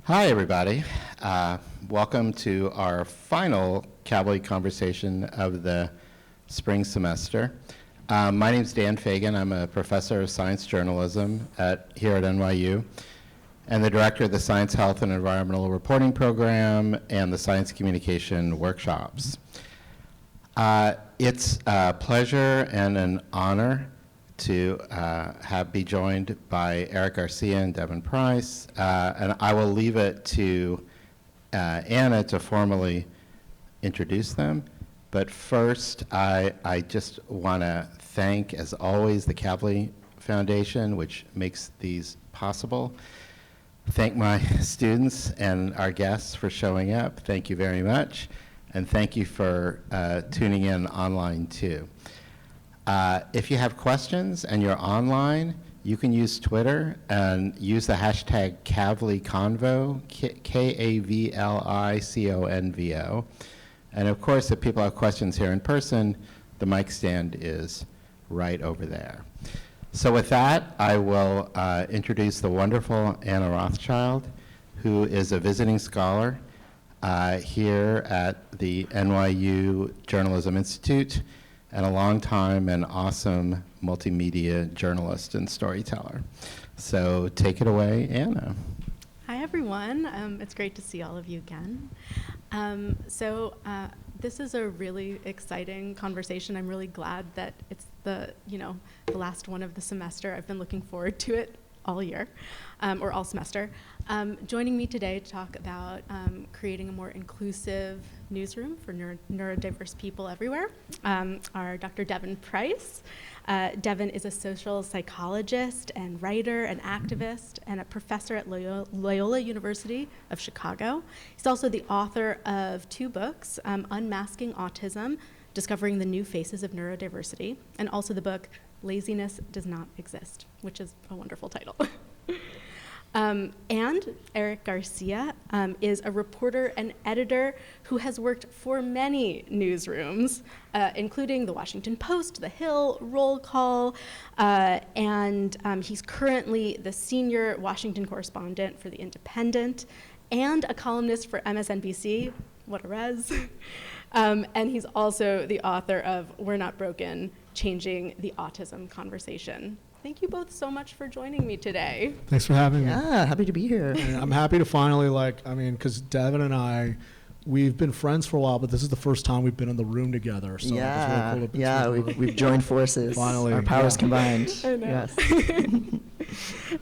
Hi, everybody. Welcome to our final Kavli conversation of the spring semester. My name is Dan Fagan. I'm a professor of science journalism here at NYU and the director of the Science, Health, and Environmental Reporting Program and the Science Communication Workshops. It's a pleasure and an honor to be joined by Eric Garcia and Devon Price, and I will leave it to Anna to formally introduce them. But first, I just want to thank, as always, the Kavli Foundation, which makes these possible. Thank my students and our guests for showing up. Thank you very much. And thank you for tuning in online, too. If you have questions and you're online, you can use Twitter and use the hashtag KavliConvo, KavliConvo. And of course, if people have questions here in person, the mic stand is right over there. So with that, I will introduce the wonderful Anna Rothschild, who is a visiting scholar here at the NYU Journalism Institute, and a long time and awesome multimedia journalist and storyteller. So take it away, Anna. Hi, everyone. It's great to see all of you again. This is a really exciting conversation. I'm really glad that it's the last one of the semester. I've been looking forward to it all year, or all semester. Joining me today to talk about creating a more inclusive newsroom for neurodiverse people everywhere are Dr. Devon Price. Devon is a social psychologist and writer and activist and a professor at Loyola University of Chicago. He's also the author of 2 books, Unmasking Autism, Discovering the New Faces of Neurodiversity, and also the book Laziness Does Not Exist, which is a wonderful title. And Eric Garcia is a reporter and editor who has worked for many newsrooms, including The Washington Post, The Hill, Roll Call, and he's currently the senior Washington correspondent for The Independent and a columnist for MSNBC. What a res. And he's also the author of We're Not Broken, Changing the Autism Conversation. Thank you both so much for joining me today. Thanks for having me. Yeah, happy to be here. And I'm happy to finally, because Devon and I, we've been friends for a while, but this is the first time we've been in the room together. So yeah, it's really cool we've joined forces. Finally, our powers combined. I know. Yes.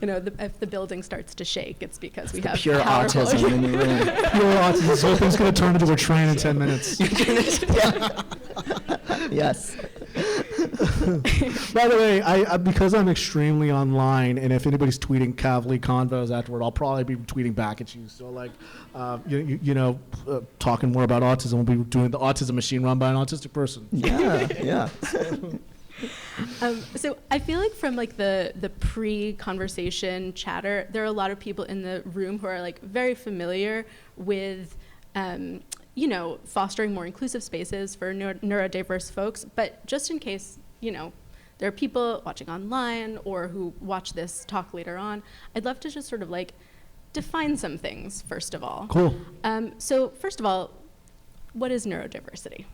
If the building starts to shake, it's because we have pure autism in the room. Pure autism. This whole thing's going to turn into a train in 10 minutes. Yes. By the way, I because I'm extremely online, and if anybody's tweeting Kavli convos afterward, I'll probably be tweeting back at you. So, talking more about autism, we'll be doing the autism machine run by an autistic person. Yeah. So I feel like from the pre-conversation chatter, there are a lot of people in the room who are very familiar with fostering more inclusive spaces for neurodiverse folks. But just in case, there are people watching online or who watch this talk later on, I'd love to just sort of define some things, first of all. Cool. So first of all, what is neurodiversity?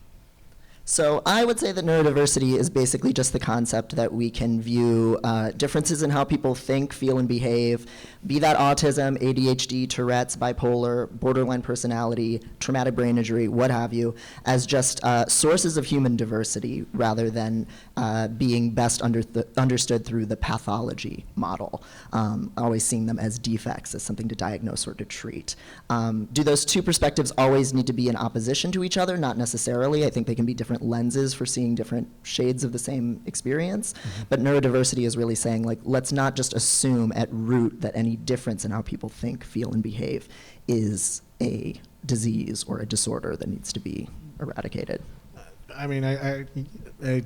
So I would say that neurodiversity is basically just the concept that we can view differences in how people think, feel, and behave, be that autism, ADHD, Tourette's, bipolar, borderline personality, traumatic brain injury, what have you, as just sources of human diversity rather than being best understood through the pathology model, always seeing them as defects, as something to diagnose or to treat. Do those two perspectives always need to be in opposition to each other? Not necessarily. I think they can be different lenses for seeing different shades of the same experience. Mm-hmm. But neurodiversity is really saying, let's not just assume at root that any difference in how people think, feel, and behave is a disease or a disorder that needs to be eradicated. I mean,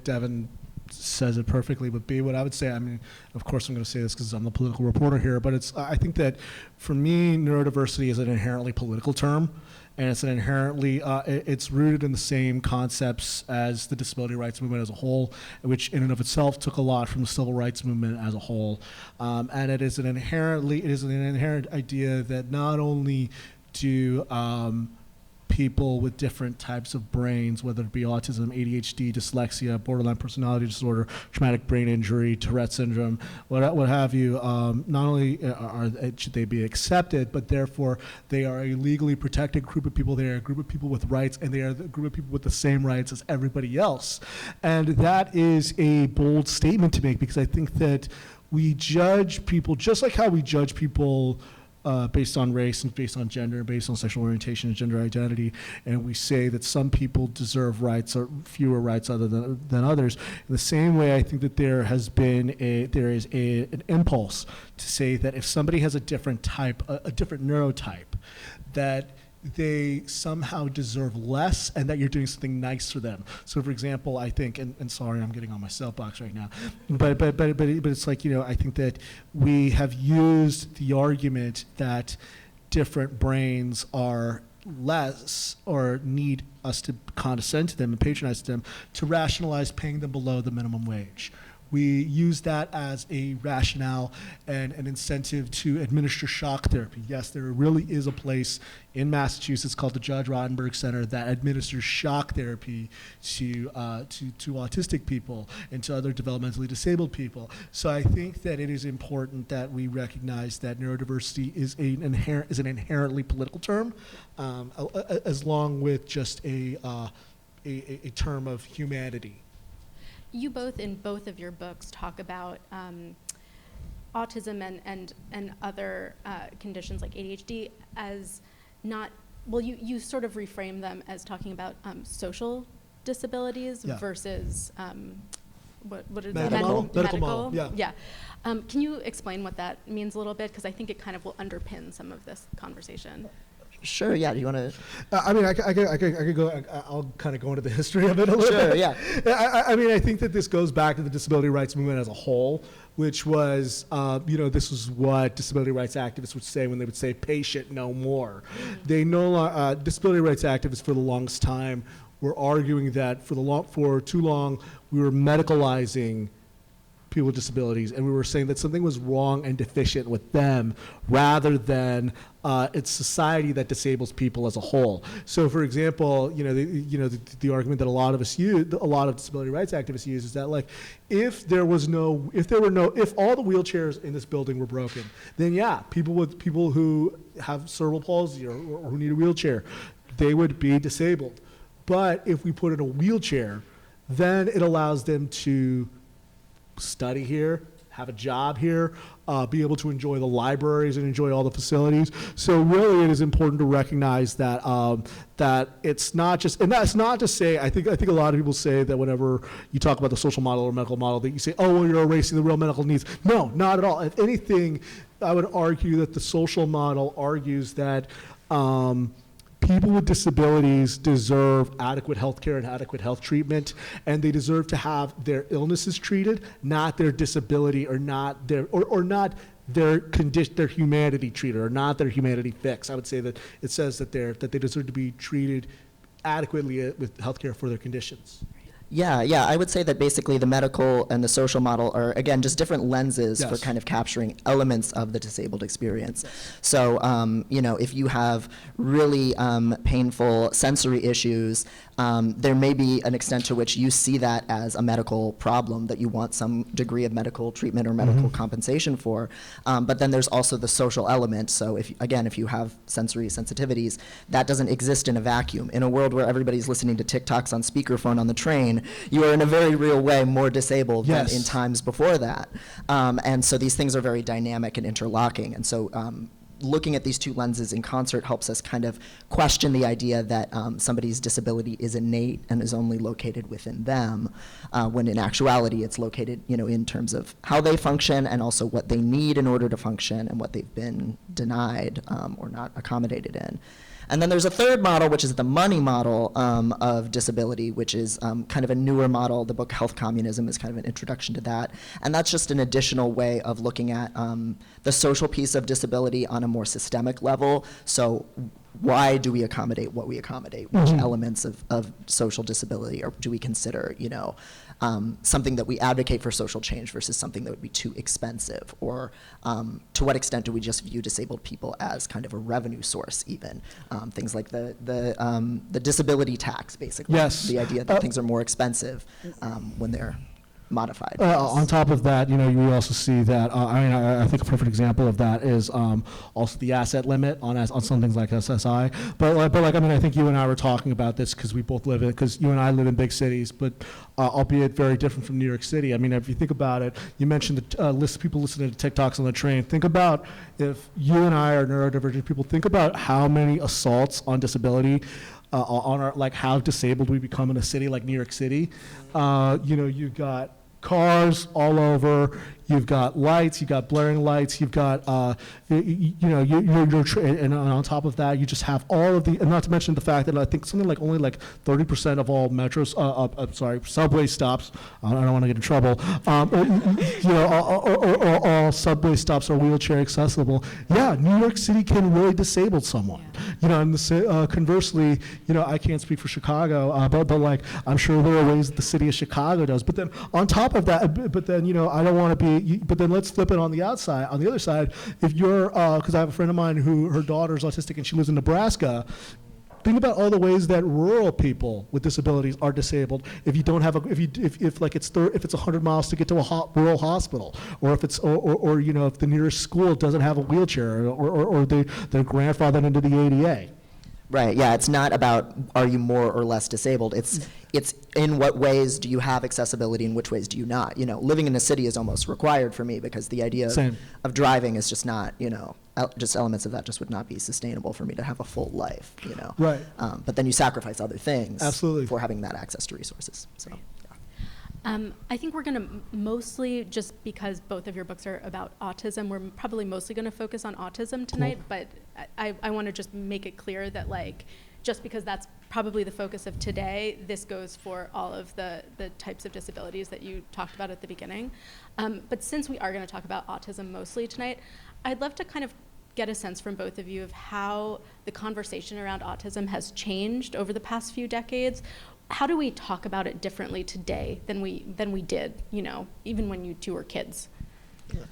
Devon, says it perfectly. But B, what I would say, I mean, of course I'm going to say this because I'm the political reporter here, but I think that for me, neurodiversity is an inherently political term. And it's an inherently, it's rooted in the same concepts as the disability rights movement as a whole, which in and of itself took a lot from the civil rights movement as a whole. And it is an inherent idea that not only do people with different types of brains, whether it be autism, ADHD, dyslexia, borderline personality disorder, traumatic brain injury, Tourette syndrome, what have you, not only should they be accepted, but therefore they are a legally protected group of people. They are a group of people with rights, and they are a group of people with the same rights as everybody else. And that is a bold statement to make, because I think that we judge people just like how we judge people based on race and based on gender, based on sexual orientation and gender identity, and we say that some people deserve rights or fewer rights other than others. In the same way, I think that there is an impulse to say that if somebody has a different type, a different neurotype, that they somehow deserve less, and that you're doing something nice for them. So, for example, I think, and sorry, I'm getting on my soapbox right now, but it's like, you know, I think that we have used the argument that different brains are less or need us to condescend to them and patronize them to rationalize paying them below the minimum wage. We use that as a rationale and an incentive to administer shock therapy. Yes, there really is a place in Massachusetts called the Judge Rottenberg Center that administers shock therapy to autistic people and to other developmentally disabled people. So I think that it is important that we recognize that neurodiversity is an inherently political term, as long with just a term of humanity. You both, in both of your books, talk about autism and other conditions like ADHD as not, well, you sort of reframe them as talking about social disabilities versus what is medical model, yeah. Can you explain what that means a little bit? Because I think it kind of will underpin some of this conversation. Sure, yeah, do you want to? I mean, I could go, I'll kind of go into the history of it a little bit. Sure, yeah. I mean, I think that this goes back to the disability rights movement as a whole, which was, this was what disability rights activists would say when they would say, patient no more. They no longer, disability rights activists for the longest time were arguing that for too long, we were medicalizing people with disabilities, and we were saying that something was wrong and deficient with them rather than it's society that disables people as a whole. So, for example, the argument that a lot of disability rights activists use is that, like, if all the wheelchairs in this building were broken, then yeah, people who have cerebral palsy or who need a wheelchair, they would be disabled. But if we put in a wheelchair, then it allows them to study here, have a job here, be able to enjoy the libraries and enjoy all the facilities. So really, it is important to recognize that that it's not just, and that's not to say, I think a lot of people say that whenever you talk about the social model or medical model, that you say, oh, well, you're erasing the real medical needs. No, not at all. If anything, I would argue that the social model argues that people with disabilities deserve adequate health care and adequate health treatment, and they deserve to have their illnesses treated, not their disability or not their humanity treated or not their humanity fixed. I would say that it says that they deserve to be treated adequately with health care for their conditions. Yeah, I would say that basically the medical and the social model are, again, just different lenses for Yes. kind of capturing elements of the disabled experience. So, if you have really painful sensory issues, there may be an extent to which you see that as a medical problem that you want some degree of medical treatment or medical compensation for. But then there's also the social element. So if you have sensory sensitivities, that doesn't exist in a vacuum. In a world where everybody's listening to TikToks on speakerphone on the train, you are in a very real way more disabled Yes. than in times before that. And so these things are very dynamic and interlocking. And so looking at these two lenses in concert helps us kind of question the idea that somebody's disability is innate and is only located within them, when in actuality it's located, in terms of how they function and also what they need in order to function and what they've been denied or not accommodated in. And then there's a third model, which is the money model of disability, which is kind of a newer model. The book Health Communism is kind of an introduction to that. And that's just an additional way of looking at the social piece of disability on a more systemic level. So why do we accommodate what we accommodate? Which elements of social disability or do we consider, something that we advocate for social change versus something that would be too expensive? Or to what extent do we just view disabled people as kind of a revenue source even? Things like the disability tax, basically. Yes. The idea that things are more expensive when they're modified. On top of that, you also see that, I think a perfect example of that is also the asset limit on some things like SSI. I think you and I were talking about this because we both live in, because you and I live in big cities, but albeit very different from New York City. If you think about it, you mentioned the people listening to TikToks on the train. Think about if you and I are neurodivergent people, think about how many assaults on disability on our, like how disabled we become in a city like New York City. You've got cars all over, you've got lights, you've got blaring lights, you've got, and on top of that, you just have all of the, and not to mention the fact that I think something like only like 30% of all metros, subway stops, I don't want to get in trouble, all subway stops are wheelchair accessible. Yeah, New York City can really disable someone. And conversely, I can't speak for Chicago, but like, I'm sure there are ways that the city of Chicago does. But then on top of that, I don't want to be, but then let's flip it on the outside, on the other side. If you're, because I have a friend of mine who her daughter's autistic and she lives in Nebraska. Think about all the ways that rural people with disabilities are disabled. If you don't have if it's 100 miles to get to a rural hospital, or if it's if the nearest school doesn't have a wheelchair, or they're grandfathered into the ADA. Right, yeah, it's not about are you more or less disabled, it's in what ways do you have accessibility and which ways do you not. Living in a city is almost required for me because the idea of driving is just not, just elements of that just would not be sustainable for me to have a full life, Right. But then you sacrifice other things Absolutely. for having that access to resources, so. Right. I think we're going to mostly, just because both of your books are about autism, we're probably mostly going to focus on autism tonight, but I want to just make it clear that just because that's probably the focus of today, this goes for all of the types of disabilities that you talked about at the beginning. But since we are going to talk about autism mostly tonight, I'd love to kind of get a sense from both of you of how the conversation around autism has changed over the past few decades. How do we talk about it differently today than we did, even when you two were kids?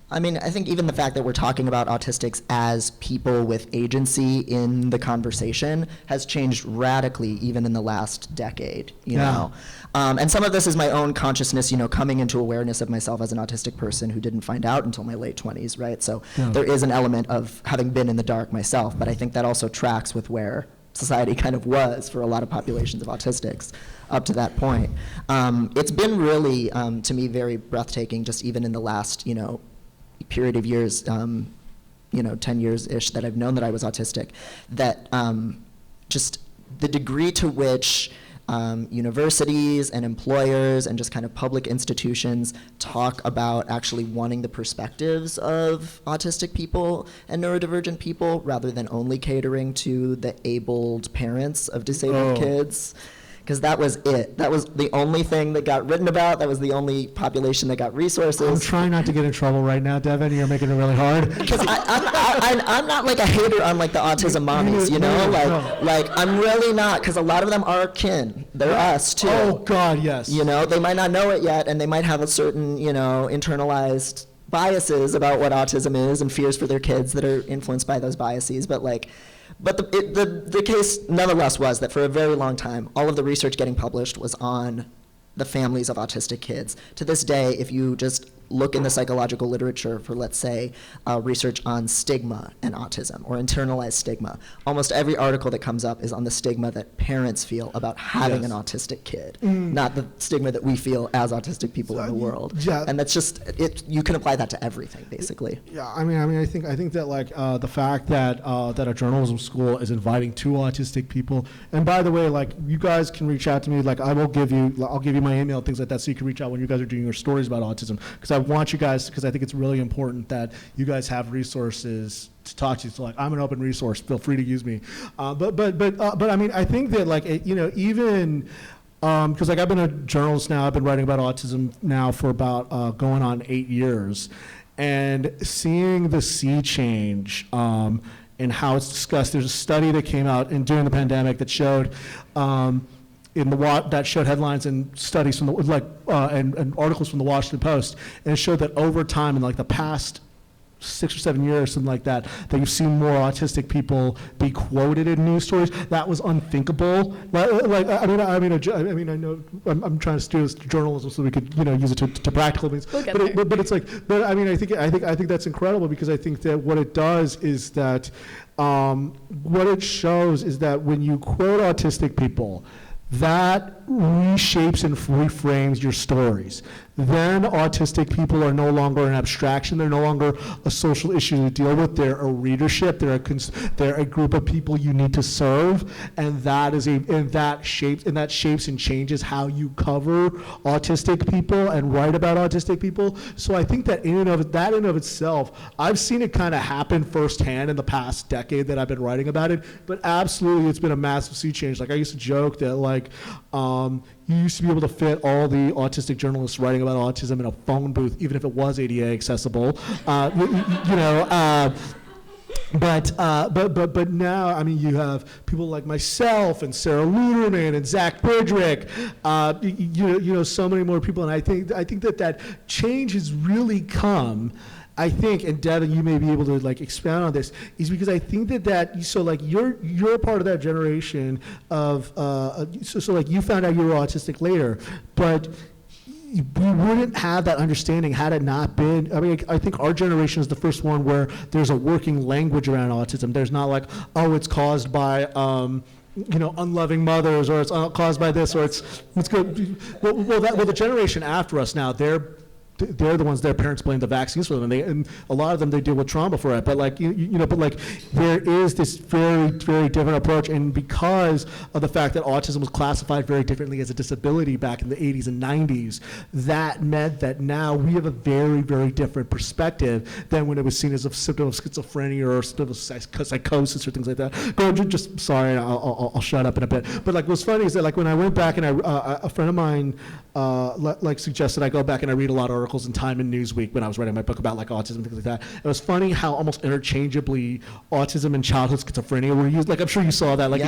I think even the fact that we're talking about autistics as people with agency in the conversation has changed radically even in the last decade, you know. And some of this is my own consciousness, coming into awareness of myself as an autistic person who didn't find out until my late 20s, right? So there is an element of having been in the dark myself, but I think that also tracks with where society kind of was for a lot of populations of autistics up to that point. It's been really, to me, very breathtaking, just even in the last, period of years, 10 years-ish that I've known that I was autistic, that just the degree to which universities and employers and just kind of public institutions talk about actually wanting the perspectives of autistic people and neurodivergent people rather than only catering to the abled parents of disabled kids. Because that was it. That was the only thing that got written about. That was the only population that got resources. I'm trying not to get in trouble right now, Devon. You're making it really hard. Because I'm not like a hater on like the autism mommies, I'm really not. Because a lot of them are kin. They're us too. Oh God, yes. They might not know it yet, and they might have a certain internalized biases about what autism is and fears for their kids that are influenced by those biases. But the case nonetheless was that for a very long time, all of the research getting published was on the families of autistic kids. To this day, if you just look in the psychological literature for, let's say, research on stigma and autism or internalized stigma, almost every article that comes up is on the stigma that parents feel about having an autistic kid, not the stigma that we feel as autistic people in the world. Yeah. And that's just, you can apply that to everything, basically. Yeah, I think that the fact that that a journalism school is inviting two autistic people, and by the way, you guys can reach out to me. I'll give you my email, things like that, so you can reach out when you guys are doing your stories about autism, because I want you guys, because I think it's really important that you guys have resources to talk to. So like, I'm an open resource. Feel free to use me. But I mean, I think that like, even because like I've been a journalist now, I've been writing about autism now for about going on 8 years, and seeing the sea change and how it's discussed. There's a study that came out during the pandemic that showed that showed headlines and studies from and articles from the Washington Post, and it showed that over time in like the past 6 or 7 years, something like that, that you've seen more autistic people be quoted in news stories. That was unthinkable. I know I'm trying to do this to journalism so we could use it to practical means. We'll get there. But it's like, I mean, I think that's incredible, because I think that what it does is that what it shows is that when you quote autistic people, that reshapes and reframes your stories. Then autistic people are no longer an abstraction. They're no longer a social issue to deal with. They're a readership. They're a group of people you need to serve, and that shapes and changes how you cover autistic people and write about autistic people. So I think that in and of itself, I've seen it kind of happen firsthand in the past decade that I've been writing about it. But absolutely, it's been a massive sea change. Like I used to joke that like. You used to be able to fit all the autistic journalists writing about autism in a phone booth, even if it was ADA accessible. But now, I mean, you have people like myself and Sarah Luderman and Zach Bridrick, so many more people, and I think that change has really come. I think, and Devon, you may be able to like expound on this, is because I think that so like you're a part of that generation of so like you found out you were autistic later, but we wouldn't have that understanding had it not been. I mean, I think our generation is the first one where there's a working language around autism. There's not like, oh, it's caused by unloving mothers, or it's caused by this, or it's good. Well, the generation after us now, they're the ones their parents blame the vaccines for them, and a lot of them they deal with trauma for it. But like there is this very, very different approach, and because of the fact that autism was classified very differently as a disability back in the 80s and 90s, that meant that now we have a very, very different perspective than when it was seen as a symptom of schizophrenia or a symptom of psychosis or things like that. Sorry, I'll shut up in a bit. But like what's funny is that like when I went back and a friend of mine suggested I go back and I read a lot of articles in Time and Newsweek when I was writing my book about like autism and things like that. It was funny how almost interchangeably autism and childhood schizophrenia were used. Like I'm sure you saw that, like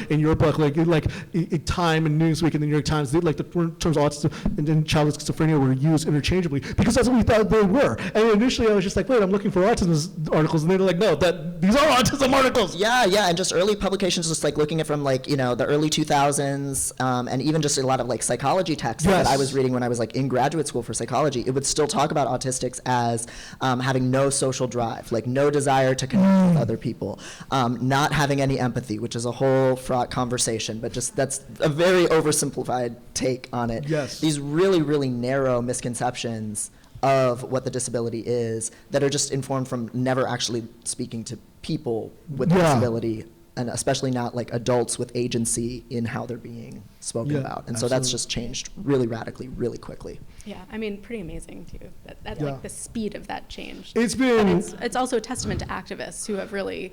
in your book, like in Time and Newsweek and the New York Times, like the terms autism and childhood schizophrenia were used interchangeably because that's what we thought they were. And initially I was just like, wait, I'm looking for autism articles, and they're like, no, these are autism articles. Yeah, and just early publications, just like looking at from like the early 2000s, and even just a lot of like psychology texts that I was reading when I was like in graduate school for psychology. It would still talk about autistics as having no social drive, like no desire to connect with other people, not having any empathy, which is a whole fraught conversation, but just that's a very oversimplified take on it. Yes. These really, really narrow misconceptions of what the disability is that are just informed from never actually speaking to people with a disability, and especially not like adults with agency in how they're being spoken about. And so that's just changed really radically, really quickly. Yeah, I mean, pretty amazing too. That like the speed of that change. It's been. It's also a testament to activists who have really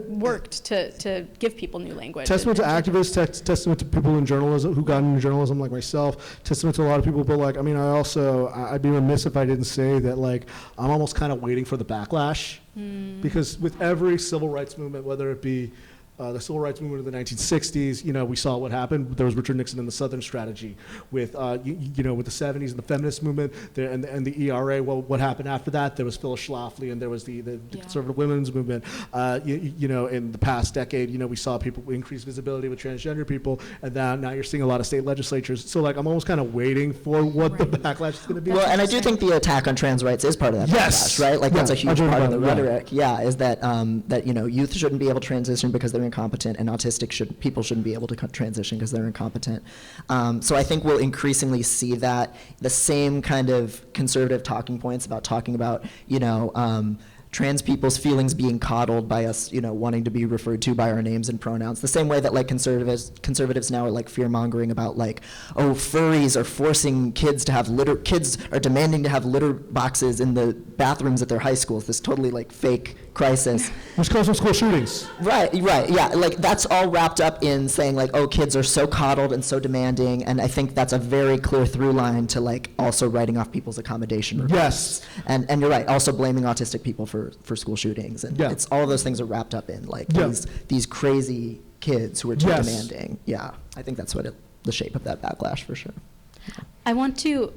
worked to give people new language. Testament to activists, testament to people in journalism who got into journalism like myself, testament to a lot of people, but like, I mean, I'd be remiss if I didn't say that like, I'm almost kind of waiting for the backlash, because with every civil rights movement, whether it be the civil rights movement of the 1960s, we saw what happened. There was Richard Nixon and the Southern Strategy. With, with the 70s and the feminist movement and the ERA. Well, what happened after that? There was Phyllis Schlafly, and there was the conservative women's movement. In the past decade, we saw people increase visibility with transgender people, and now you're seeing a lot of state legislatures. So like, I'm almost kind of waiting for what the backlash is going to be. Well, and I do think the attack on trans rights is part of that backlash, right? Like that's a huge part of the rhetoric. Is that that youth shouldn't be able to transition because they're incompetent, and autistic people shouldn't be able to transition because they're incompetent. So I think we'll increasingly see that the same kind of conservative talking points about talking about trans people's feelings being coddled by us, wanting to be referred to by our names and pronouns. The same way that like conservatives now are like fear mongering about like, oh, furries are forcing kids are demanding to have litter boxes in the bathrooms at their high schools. This totally like fake crisis. Which comes from school shootings. Right, yeah. Like that's all wrapped up in saying like, oh, kids are so coddled and so demanding, and I think that's a very clear through line to like also writing off people's accommodation requests. Yes. And you're right, also blaming autistic people for school shootings. And it's all of those things are wrapped up in like these crazy kids who are too demanding. Yeah, I think that's the shape of that backlash for sure. I want to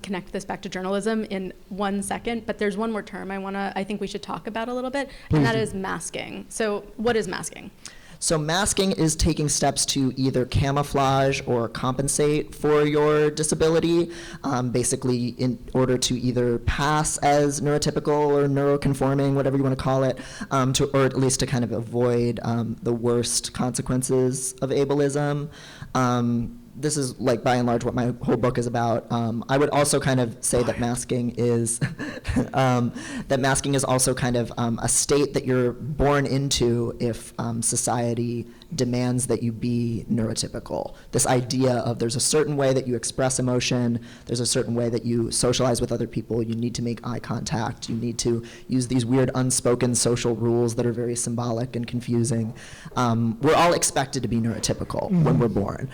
connect this back to journalism in 1 second, but there's one more term I think we should talk about a little bit, and that is masking. So what is masking? So masking is taking steps to either camouflage or compensate for your disability, basically in order to either pass as neurotypical or neuroconforming, whatever you want to call it, or at least to kind of avoid the worst consequences of ableism. This is like by and large what my whole book is about. I would also kind of say that masking is also kind of a state that you're born into if society demands that you be neurotypical. This idea of there's a certain way that you express emotion, there's a certain way that you socialize with other people, you need to make eye contact, you need to use these weird unspoken social rules that are very symbolic and confusing. We're all expected to be neurotypical when we're born.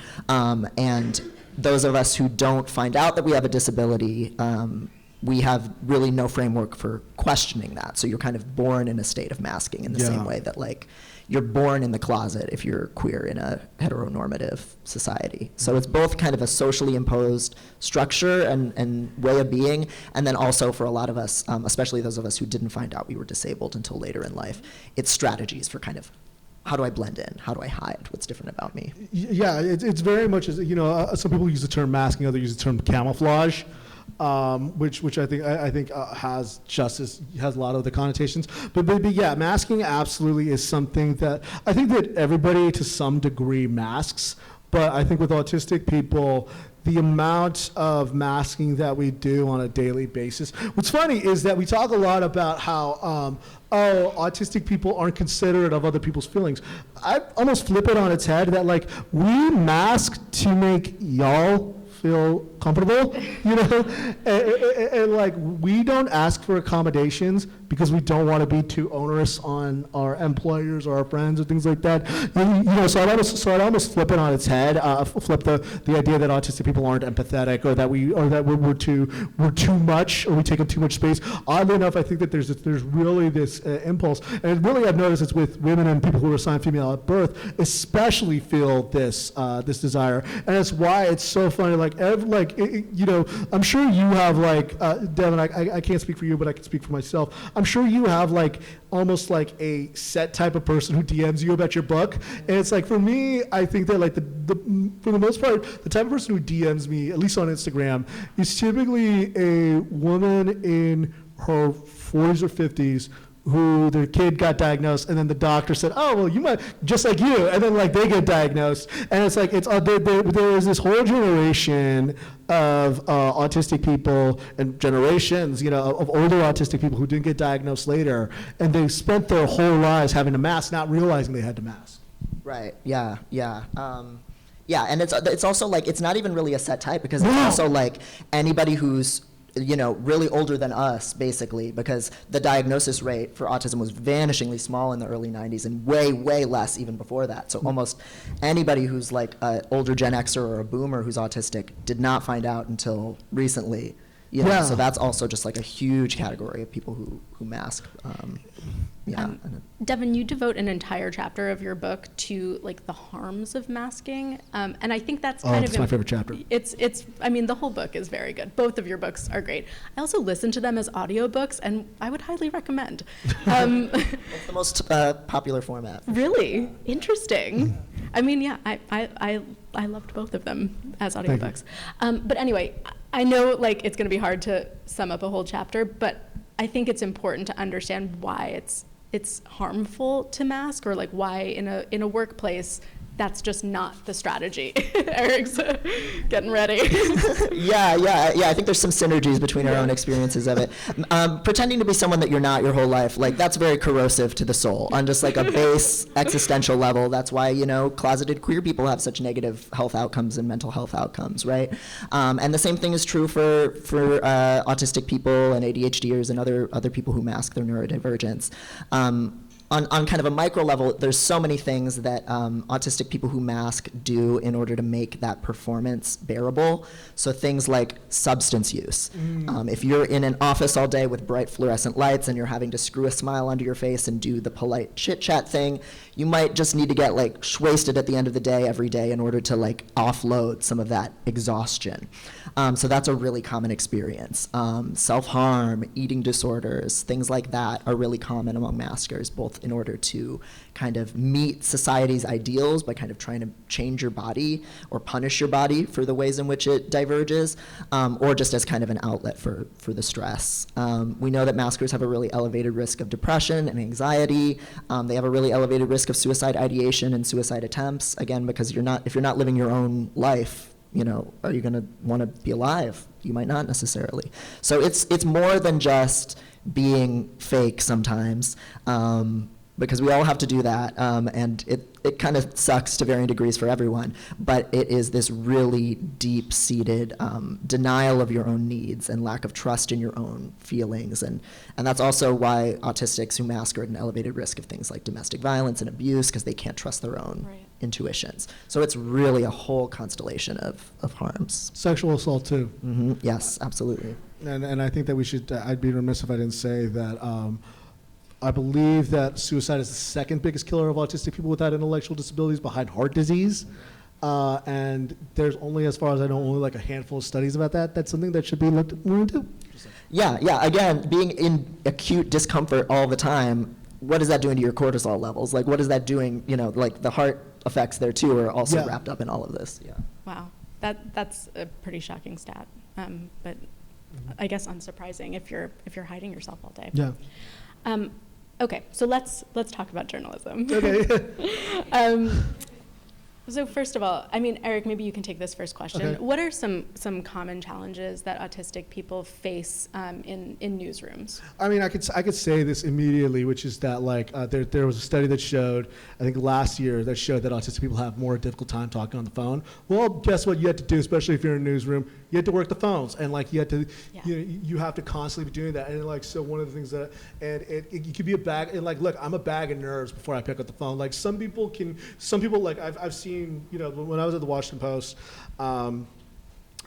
And those of us who don't find out that we have a disability, we have really no framework for questioning that. So you're kind of born in a state of masking in the same way that like you're born in the closet if you're queer in a heteronormative society. So it's both kind of a socially imposed structure and way of being, and then also for a lot of us, especially those of us who didn't find out we were disabled until later in life, it's strategies for kind of how do I blend in? How do I hide? What's different about me? Yeah, it's very much, some people use the term masking, others use the term camouflage. Which I think has a lot of the connotations, but yeah, masking absolutely is something that I think that everybody to some degree masks, but I think with autistic people, the amount of masking that we do on a daily basis. What's funny is that we talk a lot about how autistic people aren't considerate of other people's feelings. I almost flip it on its head that like we mask to make y'all feel comfortable, and like we don't ask for accommodations because we don't want to be too onerous on our employers or our friends or things like that. So I'd almost flip it on its head, flip the idea that autistic people aren't empathetic or that we're too much or we take up too much space. Oddly enough, I think that there's really this impulse, and really I've noticed it's with women and people who are assigned female at birth, especially feel this desire, and that's why it's so funny. I'm sure you have Devon, I can't speak for you, but I can speak for myself. I'm sure you have almost like a set type of person who DMs you about your book. And it's like, for me, I think that for the most part, the type of person who DMs me, at least on Instagram, is typically a woman in her 40s or 50s who their kid got diagnosed, and then the doctor said, oh, well, you might, just like you, and then they get diagnosed. And it's like, there is this whole generation of autistic people and generations, of older autistic people who didn't get diagnosed later, and they spent their whole lives having to mask, not realizing they had to mask. Right, yeah. And it's also it's not even really a set type, because it's also anybody who's really older than us, basically, because the diagnosis rate for autism was vanishingly small in the early 90s and way, way less even before that. So almost anybody who's an older Gen Xer or a boomer who's autistic did not find out until recently. So that's also just a huge category of people who mask. Devon, you devote an entire chapter of your book to the harms of masking, and I think that's that's my favorite chapter. The whole book is very good. Both of your books are great. I also listen to them as audiobooks, and I would highly recommend. It's the most popular format. Really? Interesting. I loved both of them as audiobooks. But anyway, I know it's going to be hard to sum up a whole chapter, but I think it's important to understand why it's harmful to mask, or why in a workplace that's just not the strategy. Eric's getting ready. Yeah. I think there's some synergies between our own experiences of it. Pretending to be someone that you're not your whole life, like that's very corrosive to the soul on just like a base existential level. That's why, closeted queer people have such negative health outcomes and mental health outcomes, right? And the same thing is true for autistic people and ADHDers and other people who mask their neurodivergence. On kind of a micro level, there's so many things that autistic people who mask do in order to make that performance bearable. So things like substance use. If you're in an office all day with bright fluorescent lights and you're having to screw a smile onto your face and do the polite chit chat thing, you might just need to get like wasted at the end of the day every day in order to like offload some of that exhaustion. So that's a really common experience. Self-harm, eating disorders, things like that are really common among maskers, both in order to kind of meet society's ideals by kind of trying to change your body or punish your body for the ways in which it diverges, or just as kind of an outlet for the stress. We know that maskers have a really elevated risk of depression and anxiety. They have a really elevated risk of suicide ideation and suicide attempts, again, because if you're not living your own life, are you going to want to be alive? You might not necessarily. So it's more than just being fake sometimes, because we all have to do that, and it kind of sucks to varying degrees for everyone, but it is this really deep-seated denial of your own needs and lack of trust in your own feelings, and that's also why autistics who mask are at an elevated risk of things like domestic violence and abuse, because they can't trust their own intuitions. So it's really a whole constellation of harms. Sexual assault too. Yes, absolutely. And I think that we should, I'd be remiss if I didn't say that I believe that suicide is the second biggest killer of autistic people without intellectual disabilities behind heart disease. And there's only, as far as I know, only like a handful of studies about that. That's something that should be looked more into. Yeah. Again, being in acute discomfort all the time, what is that doing to your cortisol levels? Like, what is that doing? Like the heart effects there too are also wrapped up in all of this. Yeah. Wow, that's a pretty shocking stat, but I guess unsurprising if you're hiding yourself all day. Yeah. Okay, so let's talk about journalism. Okay. So first of all, Eric, maybe you can take this first question. Okay. What are some common challenges that autistic people face in newsrooms? I could say this immediately, which is that there was a study that showed, I think last year, that showed that autistic people have more difficult time talking on the phone. Well, guess what you have to do, especially if you're in a newsroom? You have to work the phones, and you have to, you have to constantly be doing that. And so one of the things that, and it could be a bag, and look, I'm a bag of nerves before I pick up the phone. Some people I've seen, when I was at the Washington Post,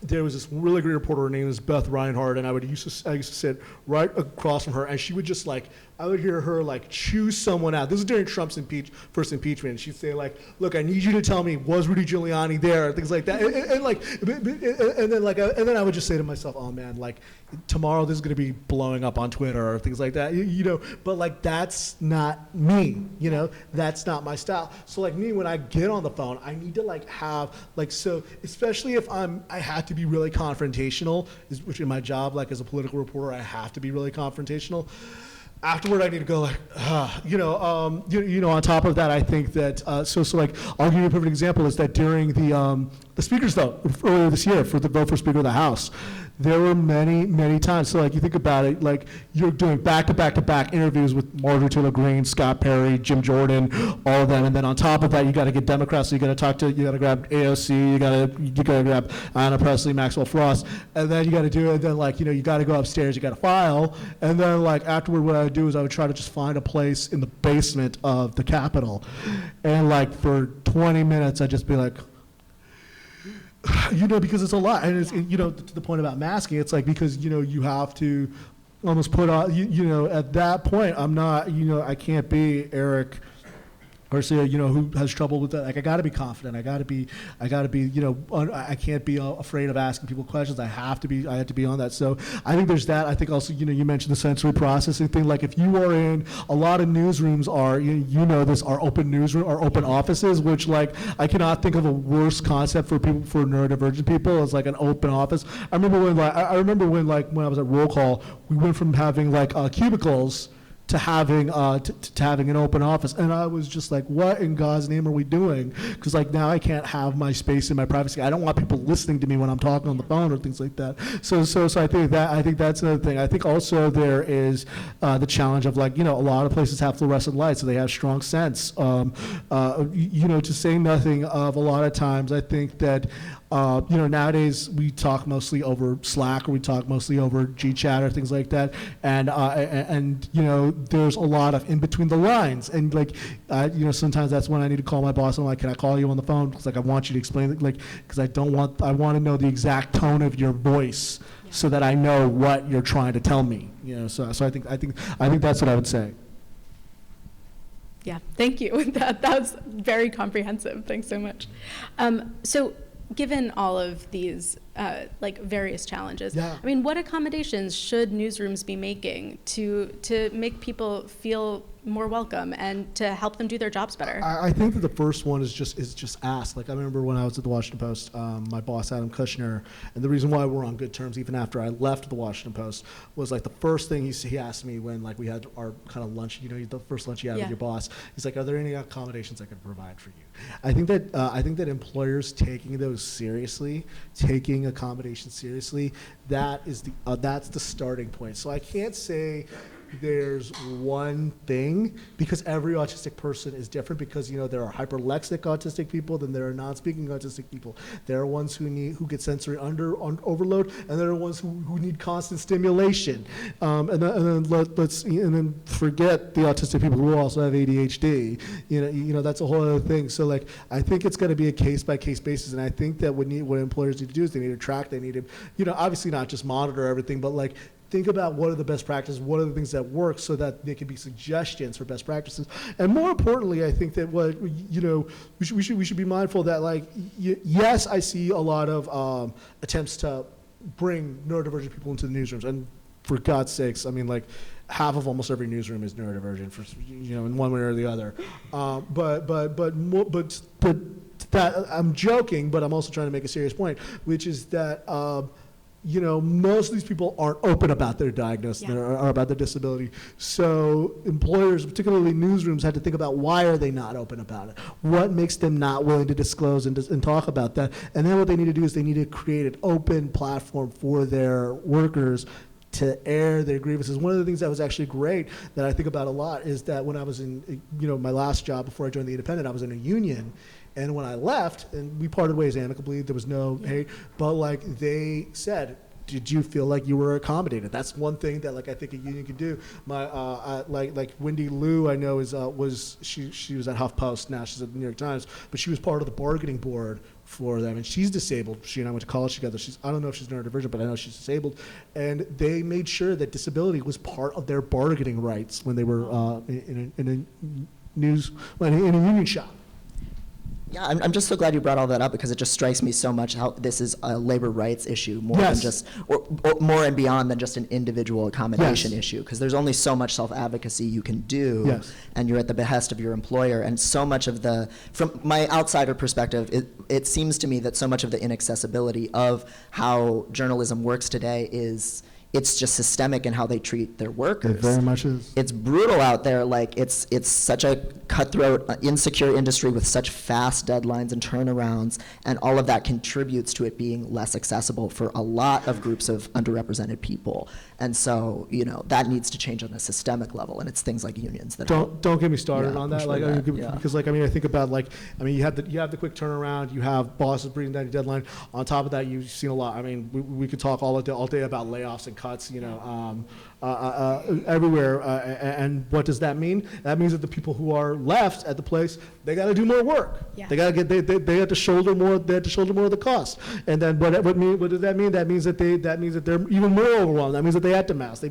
there was this really great reporter, her name is Beth Reinhardt, and I used to sit right across from her, and she would just I would hear her choose someone out. This is during Trump's first impeachment, and she'd say look, I need you to tell me, was Rudy Giuliani there, things like that, and then I would just say to myself, oh man, tomorrow this is going to be blowing up on Twitter or things like that, but that's not me, that's not my style. So me, when I get on the phone, I need to have so, especially if I have to be really confrontational, which in my job, as a political reporter, I have to be really confrontational. Afterward, I need to go on top of that, I think that, I'll give you a perfect example is that during the speaker's vote earlier this year for the vote for Speaker of the House, there were many, many times. So you think about it, you're doing back-to-back-to-back interviews with Marjorie Taylor Greene, Scott Perry, Jim Jordan, all of them. And then on top of that, you got to get Democrats. So you got to grab AOC, you got to grab Anna Presley, Maxwell Frost, and then you got to do it. And then you got to go upstairs, you got to file. And then afterward, what I would do is I would try to just find a place in the basement of the Capitol. And for 20 minutes, I'd just be because it's a lot, and it's to the point about masking, it's because you have to almost put on at that point, I'm not I can't be Eric Garcia, who has trouble with that. I got to be confident. I got to be, I can't be afraid of asking people questions. I have to be on that. So I think there's that. I think also, you mentioned the sensory processing thing. If you are in, a lot of newsrooms are, are open newsroom or open offices, which I cannot think of a worse concept for neurodivergent people as an open office. I remember when when I was at Roll Call, we went from having cubicles to having to having an open office, and I was just like, what in God's name are we doing? Because like now I can't have my space and my privacy. I don't want people listening to me when I'm talking on the phone or things like that. So I think that's another thing. I think also there is the challenge of like, you know, a lot of places have fluorescent lights, so they have strong scents. You know, to say nothing of a lot of times, I think that you know, nowadays we talk mostly over Slack or we talk mostly over GChat or things like that, and you know, there's a lot of in between the lines, and like you know, sometimes that's when I need to call my boss. I'm like, can I call you on the phone? Because like I want you to explain it, like, because I want to know the exact tone of your voice so that I know what you're trying to tell me. You know, so I think that's what I would say. Yeah, thank you. That was very comprehensive. Thanks so much. So given all of these like various challenges, Yeah. I mean, what accommodations should newsrooms be making to make people feel more welcome and to help them do their jobs better? I think that the first one is just ask. Like I remember when I was at the Washington Post, my boss Adam Kushner, and the reason why we're on good terms even after I left the Washington Post was like the first thing he asked me when like we had our kind of lunch, you know, the first lunch you had with your boss. He's like, "Are there any accommodations I could provide for you?" I think that employers taking those seriously, taking accommodations seriously, that's the starting point. So I can't say there's one thing because every autistic person is different, because you know there are hyperlexic autistic people, then there are non-speaking autistic people. There are ones who get sensory overload, and there are ones who need constant stimulation. And then forget the autistic people who also have ADHD. You know that's a whole other thing. So like I think it's going to be a case by case basis, and I think that what employers need to do is they need to track, they need to, you know, obviously not just monitor everything, but like think about what are the best practices, what are the things that work, so that there can be suggestions for best practices. And more importantly, I think that what, you know, we should be mindful that like, yes, I see a lot of attempts to bring neurodivergent people into the newsrooms, and for God's sakes, I mean, like half of almost every newsroom is neurodivergent, for, you know, in one way or the other. But that I'm joking, but I'm also trying to make a serious point, which is that. You know, most of these people aren't open about their diagnosis or about their disability. So employers, particularly newsrooms, had to think about why are they not open about it? What makes them not willing to disclose and talk about that? And then what they need to do is they need to create an open platform for their workers to air their grievances. One of the things that was actually great that I think about a lot is that when I was in, you know, my last job before I joined the Independent, I was in a union. And when I left, and we parted ways amicably, there was no hate, but like they said, did you feel like you were accommodated? That's one thing that like I think a union could do. My like Wendy Liu, I know she was at HuffPost, now she's at the New York Times, but she was part of the bargaining board for them, and she's disabled. She and I went to college together. I don't know if she's neurodivergent, but I know she's disabled. And they made sure that disability was part of their bargaining rights when they were in a union shop. Yeah, I'm just so glad you brought all that up, because it just strikes me so much how this is a labor rights issue more than just, or more and beyond than just an individual accommodation issue, because there's only so much self-advocacy you can do, and you're at the behest of your employer, and so much of the, from my outsider perspective, it seems to me that so much of the inaccessibility of how journalism works today is, it's just systemic in how they treat their workers. It very much is. It's brutal out there. Like it's such a cutthroat, insecure industry with such fast deadlines and turnarounds, and all of that contributes to it being less accessible for a lot of groups of underrepresented people. And so, you know, that needs to change on a systemic level, and it's things like unions that don't get me started on that. Like, because like, I mean, I think about like, I mean, you have the quick turnaround, you have bosses bringing down your deadline. On top of that, you've seen a lot. I mean, we could talk all day about layoffs and cuts, you know, everywhere. And what does that mean? That means that the people who are left at the place, they got to do more work. Yeah. They got to get they have to shoulder more. They have to shoulder more of the cost. And then what does that mean? That means that they're even more overwhelmed. That means that they had to mask. That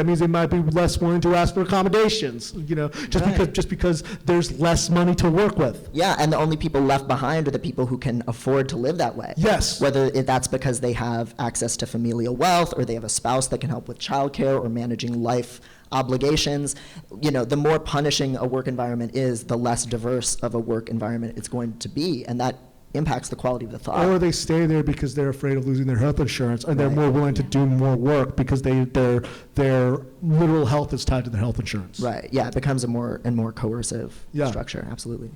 means they might be less willing to ask for accommodations. You know, just because there's less money to work with. Yeah, and the only people left behind are the people who can afford to live that way. Yes. Whether that's because they have access to familial wealth, or they have a spouse that can help with childcare or managing life obligations. You know, the more punishing a work environment is, the less diverse of a work environment it's going to be, and that impacts the quality of the thought. Or they stay there because they're afraid of losing their health insurance, and they're more willing to do more work because their literal health is tied to their health insurance. Right, yeah, it becomes a more and more coercive structure, absolutely.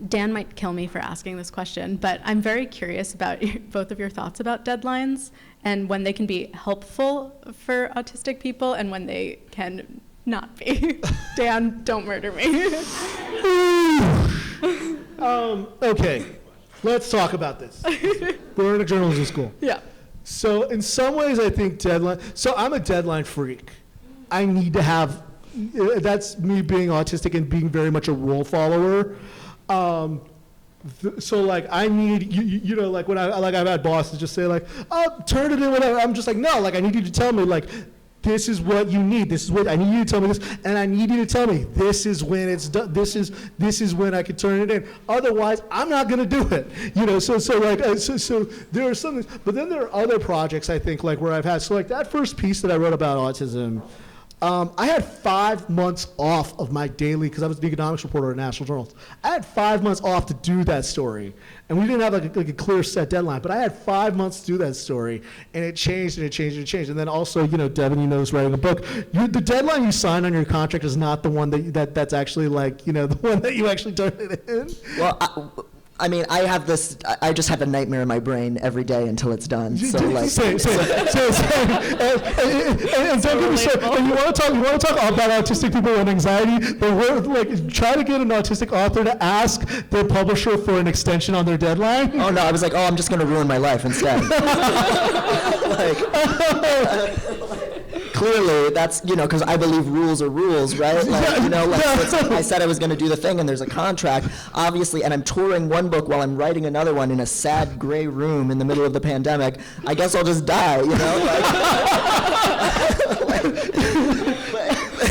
Dan might kill me for asking this question, but I'm very curious about both of your thoughts about deadlines and when they can be helpful for autistic people and when they can not be. Dan, don't murder me. Okay, let's talk about this. We're in a journalism school. Yeah. So in some ways, I think so I'm a deadline freak. I need to have, that's me being autistic and being very much a rule follower. So like I need, you know, like when I've had bosses just say like, oh, turn it in, whatever. I'm just like, no, like I need you to tell me like, this is what you need. This is what I need you to tell me this, and I need you to tell me this is when it's done. This is when I can turn it in. Otherwise, I'm not going to do it. You know. So there are some things, but then there are other projects I think like where I've had. So like that first piece that I wrote about autism. I had 5 months off of my daily, because I was an economics reporter at National Journals. I had 5 months off to do that story. And we didn't have like a clear set deadline, but I had 5 months to do that story. And it changed and it changed and it changed. And then also, you know, Devon, you know, was writing a book. The deadline you sign on your contract is not the one that's actually like, you know, the one that you actually turn it in. Well, I mean, I just have a nightmare in my brain every day until it's done. So like, and don't get me started. And you want to talk about autistic people and anxiety. But we're like, try to get an autistic author to ask their publisher for an extension on their deadline. Oh no, I was like, oh, I'm just going to ruin my life instead. Clearly, that's, you know, because I believe rules are rules, right? Like, you know, like I said I was going to do the thing, and there's a contract, obviously, and I'm touring one book while I'm writing another one in a sad gray room in the middle of the pandemic. I guess I'll just die, you know?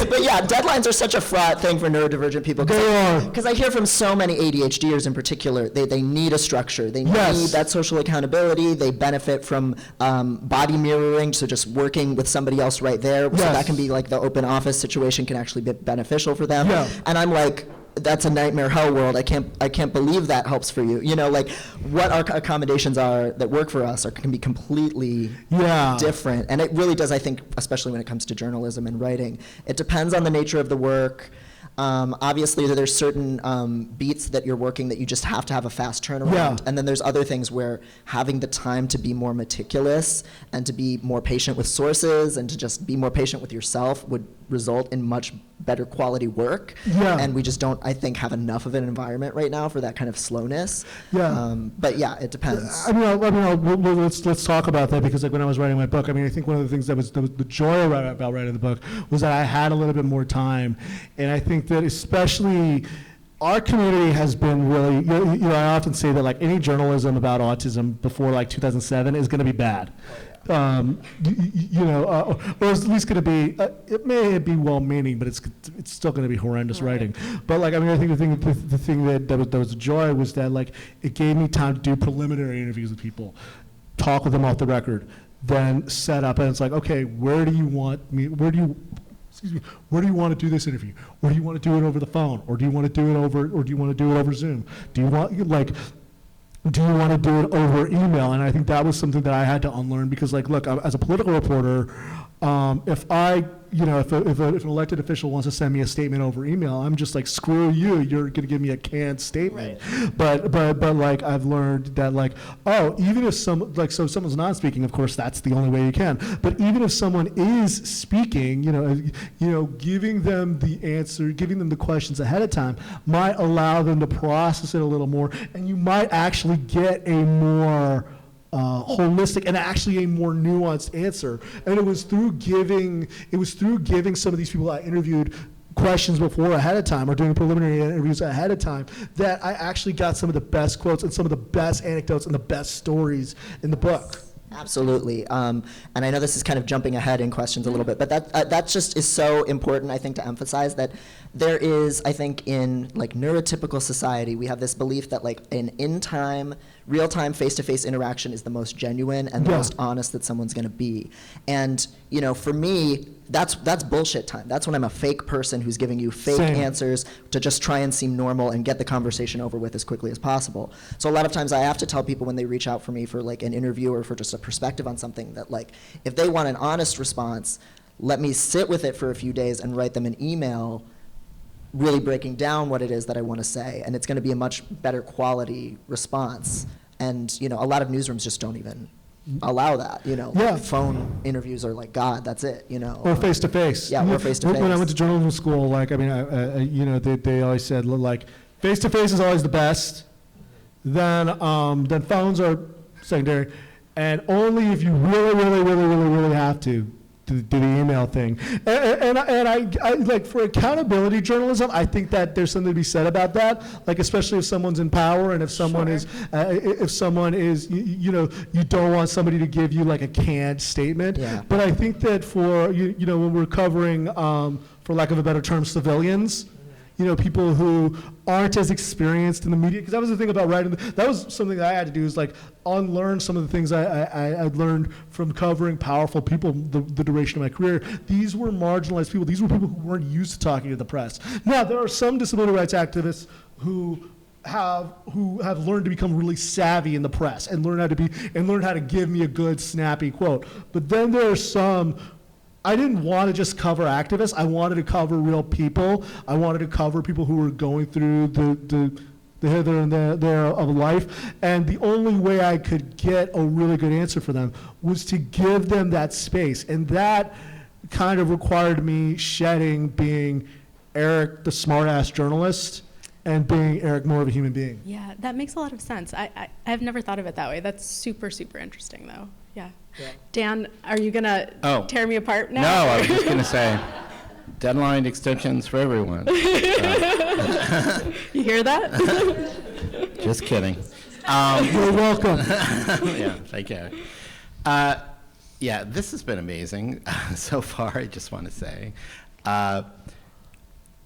But yeah, deadlines are such a fraught thing for neurodivergent people. Because I hear from so many ADHDers in particular, they need a structure. They need that social accountability. They benefit from body mirroring, so just working with somebody else right there. So that can be like the open office situation can actually be beneficial for them. And I'm like, that's a nightmare hell world. I can't believe that helps for you. You know, like what our accommodations are that work for us can be completely different. And it really does, I think, especially when it comes to journalism and writing. It depends on the nature of the work. Obviously, there's certain beats that you're working that you just have to have a fast turnaround. And then there's other things where having the time to be more meticulous and to be more patient with sources and to just be more patient with yourself would result in much better quality work. And we just don't, I think, have enough of an environment right now for that kind of slowness. But yeah, it depends. Let's talk about that, because like when I was writing my book, I mean, I think one of the things that was the joy about writing the book was that I had a little bit more time. And I think that especially our community has been really, you know, I often say that like any journalism about autism before like 2007 is going to be bad. You know, or at least going to be, it may be well-meaning, but it's still going to be horrendous writing. But like, I mean, I think the thing that was a joy was that like it gave me time to do preliminary interviews with people, talk with them off the record, then set up, and it's like, okay, where do you want to do this interview? Or do you want to do it over the phone? Or do you want to do it over Zoom? Do you want to do it over email? And I think that was something that I had to unlearn, because like, look, as a political reporter, if an elected official wants to send me a statement over email, I'm just like, screw you, you're going to give me a canned statement. But like, I've learned that like, oh, even if someone's not speaking, of course, that's the only way you can. But even if someone is speaking, giving them the answer, giving them the questions ahead of time might allow them to process it a little more, and you might actually get a more holistic and actually a more nuanced answer. And it was through giving some of these people I interviewed questions before ahead of time, or doing preliminary interviews ahead of time, that I actually got some of the best quotes and some of the best anecdotes and the best stories in the book. Absolutely. And I know this is kind of jumping ahead in questions a little bit, but that just is so important, I think, to emphasize that there is, I think, in like neurotypical society, we have this belief that like an in-time, real-time, face-to-face interaction is the most genuine and the most honest that someone's going to be. And, for me, that's bullshit time. That's when I'm a fake person who's giving you fake Same. answers to just try and seem normal and get the conversation over with as quickly as possible. So a lot of times I have to tell people when they reach out for me for like an interview or for just a perspective on something that like, if they want an honest response, let me sit with it for a few days and write them an email really breaking down what it is that I want to say. And it's going to be a much better quality response. And, you know, a lot of newsrooms just don't even allow that, you know. Yeah. Phone interviews are like, God, that's it, you know. Or face to face. Yeah, or face-to-face. When I went to journalism school, like, I mean, you know, they always said, like, face to face is always the best. Then phones are secondary, and only if you really have to do the email thing. And I like, for accountability journalism, I think that there's something to be said about that. Like, especially if someone's in power, and if someone is, you know, you don't want somebody to give you like a canned statement. Yeah. But I think that for, you know, when we're covering, for lack of a better term, civilians, you know, people who aren't as experienced in the media, because that was the thing about writing. That was something that I had to do, is like unlearn some of the things I'd learned from covering powerful people the duration of my career. These were marginalized people. These were people who weren't used to talking to the press. Now, there are some disability rights activists who have learned to become really savvy in the press and learn how to give me a good snappy quote. But then there are some. I didn't want to just cover activists. I wanted to cover real people. I wanted to cover people who were going through the hither and there of life. And the only way I could get a really good answer for them was to give them that space. And that kind of required me shedding being Eric, the smart-ass journalist, and being Eric, more of a human being. Yeah, that makes a lot of sense. I've never thought of it that way. That's super interesting, though. Yeah. Dan, are you going to tear me apart now? No, I was just going to say, deadline extensions for everyone. You hear that? Just kidding. You're welcome. Yeah, thank you. Yeah, this has been amazing so far, I just want to say. I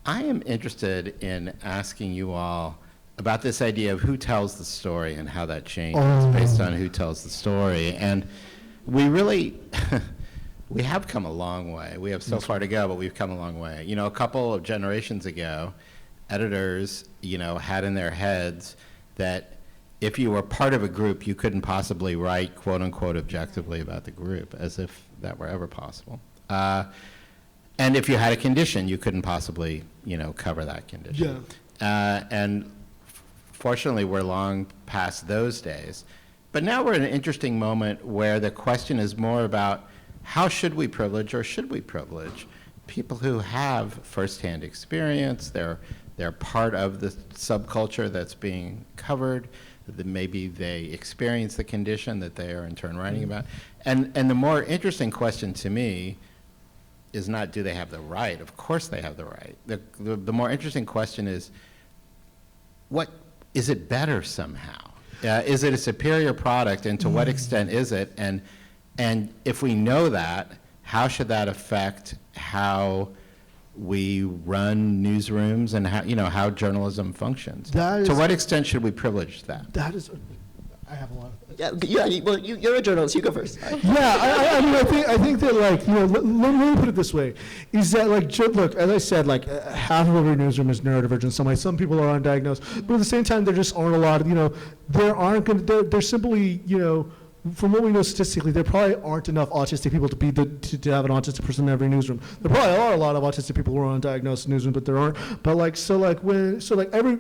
am interested in asking you all about this idea of who tells the story and how that changes based on who tells the story. And we really, we have come a long way. We have so far to go, but we've come a long way. You know, a couple of generations ago, editors, you know, had in their heads that if you were part of a group, you couldn't possibly write, quote unquote, objectively about the group, as if that were ever possible. And if you had a condition, you couldn't possibly, you know, cover that condition. Yeah. And fortunately, we're long past those days. But now we're in an interesting moment where the question is more about how should we privilege or should we privilege people who have firsthand experience, they're part of the subculture that's being covered, that maybe they experience the condition that they are in turn writing about. And the more interesting question to me is not do they have the right? Of course they have the right. The more interesting question is, what is it better somehow? Is it a superior product, and to what extent is it? And if we know that, how should that affect how we run newsrooms and how, you know, how journalism functions? To what extent should we privilege that? That is, I have a lot of. Yeah. Well, you're a journalist. You go first. Yeah, I mean, I think that, like, you know, let me put it this way, is that, like, look, as I said, like, half of every newsroom is neurodivergent in some way. Some people are undiagnosed, but at the same time, there just aren't a lot of, you know, they're simply, you know, from what we know statistically, there probably aren't enough autistic people to have an autistic person in every newsroom. There probably are a lot of autistic people who are undiagnosed in newsrooms, but there aren't. But like,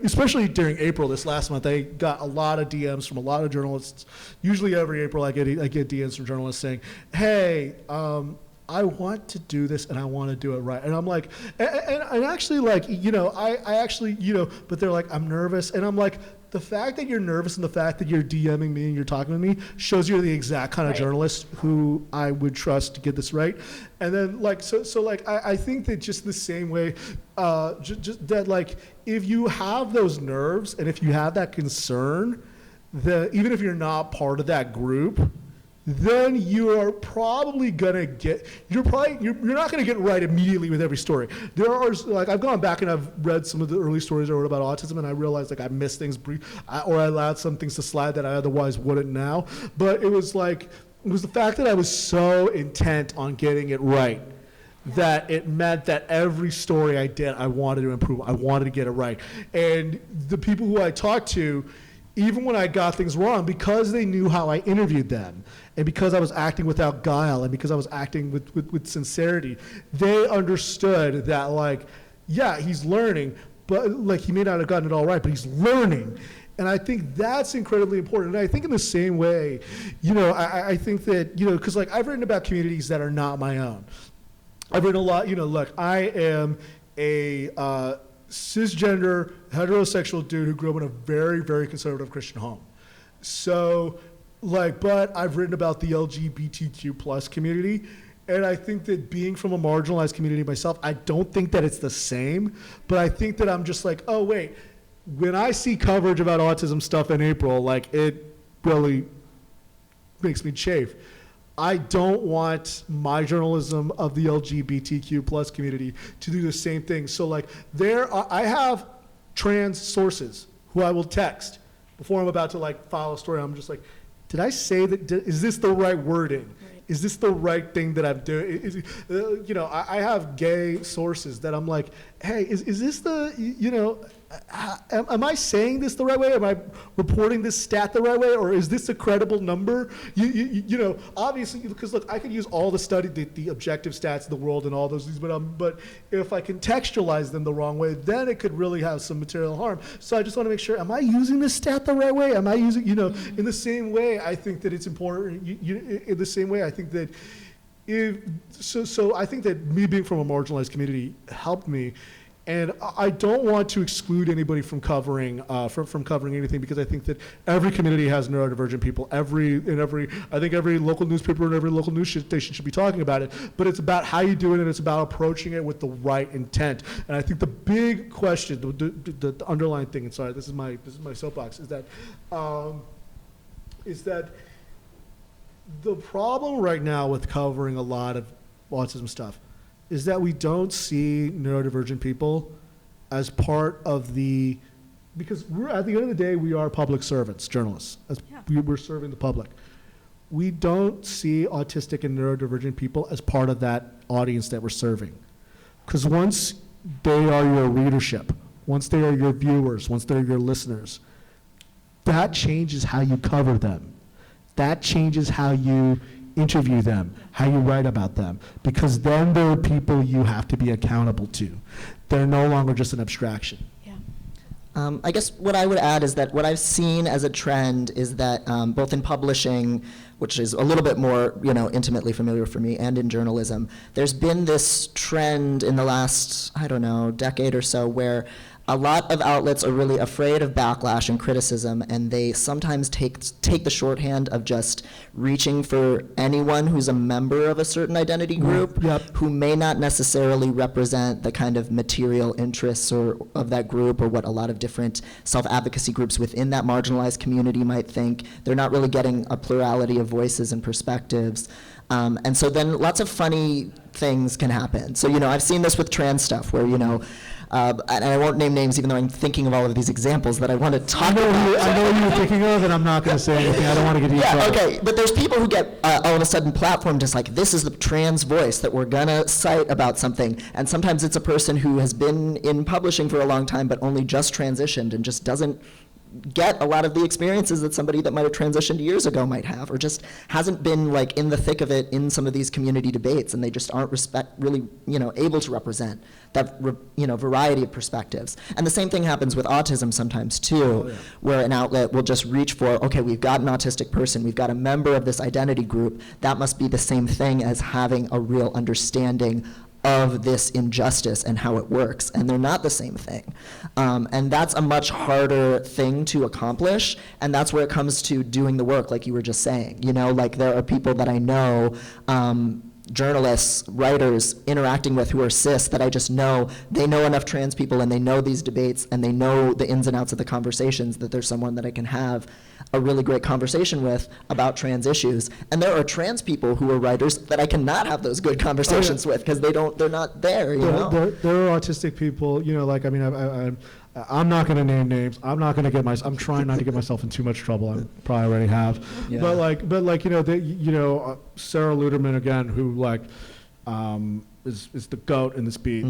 especially during April this last month, I got a lot of DMs from a lot of journalists. Usually every April I get DMs from journalists saying, hey, I want to do this and I want to do it right. And I'm like, and actually, like, you know, I actually, you know, but they're like, I'm nervous. And I'm like, the fact that you're nervous and the fact that you're DMing me and you're talking to me shows you're the exact kind of journalist who I would trust to get this right. And then, like, so like, I think that just the same way, just that, like, if you have those nerves and if you have that concern, even if you're not part of that group, then you are probably gonna get, you're not gonna get right immediately with every story. There are, like, I've gone back and I've read some of the early stories I wrote about autism, and I realized, like, I missed things or I allowed some things to slide that I otherwise wouldn't now. But it was the fact that I was so intent on getting it right that it meant that every story I did, I wanted to improve. I wanted to get it right. And the people who I talked to, even when I got things wrong, because they knew how I interviewed them, and because I was acting without guile, and because I was acting with sincerity, they understood that, like, yeah, he's learning, but like he may not have gotten it all right, but he's learning. And I think that's incredibly important. And I think in the same way, I think that, because like I've written about communities that are not my own. I've written a lot, look, I am a cisgender, heterosexual dude who grew up in a very, very conservative Christian home. So, but I've written about the LGBTQ plus community, and I think that being from a marginalized community myself, I don't think that it's the same, but I think that I'm just like, oh, wait, when I see coverage about autism stuff in April, it really makes me chafe. I don't want my journalism of the LGBTQ plus community to do the same thing. So I have trans sources who I will text before I'm about to file a story. I'm just like, did I say that? Is this the right wording? Right. Is this the right thing that I'm doing? I have gay sources that I'm like, hey, is this the, am I saying this the right way? Am I reporting this stat the right way? Or is this a credible number? Obviously, because look, I can use all the objective stats of the world and all those things, but if I contextualize them the wrong way, then it could really have some material harm. So I just want to make sure, am I using this stat the right way? Am I using, in the same way, I think that it's important, in the same way, I think that so I think that me being from a marginalized community helped me. And I don't want to exclude anybody from covering from covering anything, because I think that every community has neurodivergent people. I think every local newspaper and every local news station should be talking about it. But it's about how you do it, and it's about approaching it with the right intent. And I think the big question, the underlying thing, and sorry, this is my soapbox, is that the problem right now with covering a lot of autism stuff is that we don't see neurodivergent people as part of because at the end of the day, we are public servants, journalists. We're serving the public. We don't see autistic and neurodivergent people as part of that audience that we're serving. Because once they are your readership, once they are your viewers, once they're your listeners, that changes how you cover them. That changes how you interview them, how you write about them, because then they're people you have to be accountable to. They're no longer just an abstraction. Yeah. I guess what I would add is that what I've seen as a trend is that both in publishing, which is a little bit more intimately familiar for me, and in journalism, there's been this trend in the last, decade or so, where a lot of outlets are really afraid of backlash and criticism, and they sometimes take the shorthand of just reaching for anyone who's a member of a certain identity group, who may not necessarily represent the kind of material interests of that group, or what a lot of different self-advocacy groups within that marginalized community might think. They're not really getting a plurality of voices and perspectives. And so then lots of funny things can happen. So, I've seen this with trans stuff where, and I won't name names even though I'm thinking of all of these examples that I want to talk about. I know what you're thinking of, and I'm not going to say anything. I don't want to get you in trouble. Okay, but there's people who get all of a sudden platformed as this is the trans voice that we're going to cite about something. And sometimes it's a person who has been in publishing for a long time but only just transitioned and just doesn't get a lot of the experiences that somebody that might have transitioned years ago might have, or just hasn't been in the thick of it in some of these community debates, and they just aren't really able to represent that variety of perspectives. And the same thing happens with autism sometimes too, where an outlet will just reach for, okay, we've got an autistic person, we've got a member of this identity group, that must be the same thing as having a real understanding of this injustice and how it works, and they're not the same thing. And that's a much harder thing to accomplish, and that's where it comes to doing the work, like you were just saying. There are people that I know, journalists, writers, interacting with who are cis, that I just know, they know enough trans people and they know these debates and they know the ins and outs of the conversations, that there's someone that I can have a really great conversation with about trans issues. And there are trans people who are writers that I cannot have those good conversations with because they're not there. There are autistic people, I'm not going to name names. I'm trying not to get myself in too much trouble. I probably already have. Yeah. But Sarah Luderman again, who is the GOAT in this beat.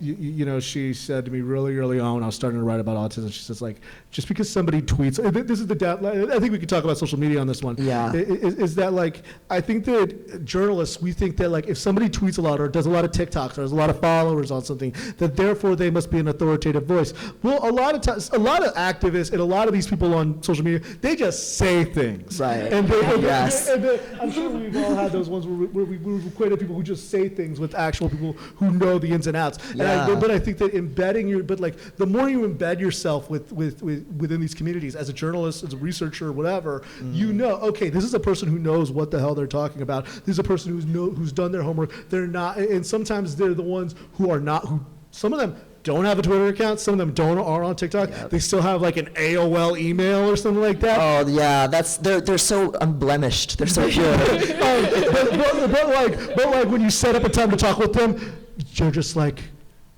You know, she said to me really early on when I was starting to write about autism, she says, like, just because somebody tweets, this is I think we could talk about social media on this one. Yeah. Is that, like, I think that journalists, we think that, like, if somebody tweets a lot or does a lot of TikToks or has a lot of followers on something, that therefore they must be an authoritative voice. Well, a lot of times, a lot of activists and a lot of these people on social media, they just say things. Right. Yes. I'm sure we've all had those ones where we've equated people who just say things with actual people who know the ins and outs. Yeah. But I think that the more you embed yourself within these communities as a journalist, as a researcher, whatever, you know, okay, this is a person who knows what the hell they're talking about. This is a person who's done their homework. They're not, and sometimes they're the ones who are not, some of them don't have a Twitter account, some of them are on TikTok. Yep. They still have like an AOL email or something like that. Oh yeah, they're so unblemished. They're so pure. But like when you set up a time to talk with them, you're just like,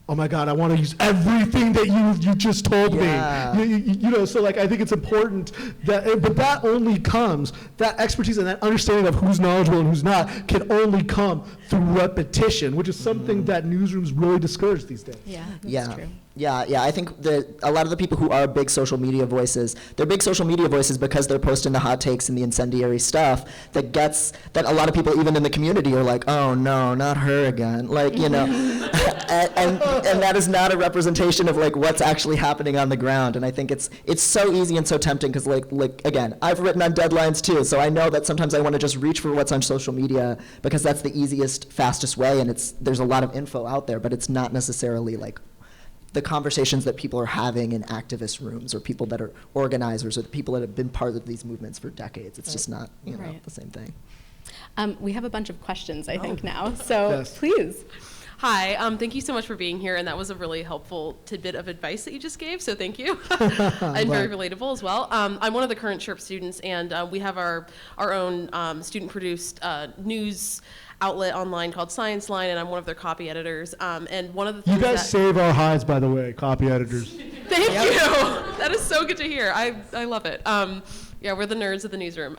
oh my God, I want to use everything that you just told Yeah. me. You know, so like I think it's important but that only comes, that expertise and that understanding of who's knowledgeable and who's not can only come through repetition, which is something that newsrooms really discourage these days. Yeah, that's Yeah. true. Yeah. I think that a lot of the people who are big social media voices, they're big social media voices because they're posting the hot takes and the incendiary stuff that a lot of people even in the community are like, oh no, not her again. Like, you know, and that is not a representation of like what's actually happening on the ground. And I think it's so easy and so tempting because like again, I've written on deadlines too, so I know that sometimes I want to just reach for what's on social media because that's the easiest, fastest way, and there's a lot of info out there, but it's not necessarily like the conversations that people are having in activist rooms or people that are organizers or the people that have been part of these movements for decades. It's just not, you know, Right. the same thing. We have a bunch of questions, I think, now. So Yes. please. Hi, thank you so much for being here, and that was a really helpful tidbit of advice that you just gave, so thank you. And very relatable as well. I'm one of the current SHRP students, and we have our own student-produced news outlet online called Science Line, and I'm one of their copy editors. And one of the things You guys that, save our hides, by the way, copy editors. Thank you. That is so good to hear. I love it. Yeah, we're the nerds of the newsroom.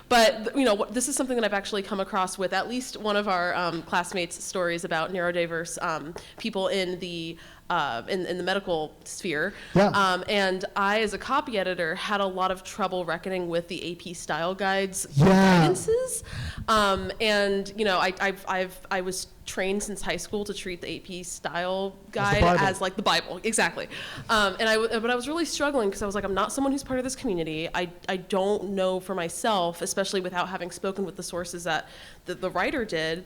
But you know, this is something that I've actually come across with at least one of our classmates' stories about neurodiverse people in the medical sphere. Yeah. And I, as a copy editor, had a lot of trouble reckoning with the AP style guides Yeah. guidances. And you know, I was trained since high school to treat the AP style guide as like the Bible, exactly. But I was really struggling because I was like, I'm not someone who's part of this community. I don't know for myself, especially without having spoken with the sources that the writer did,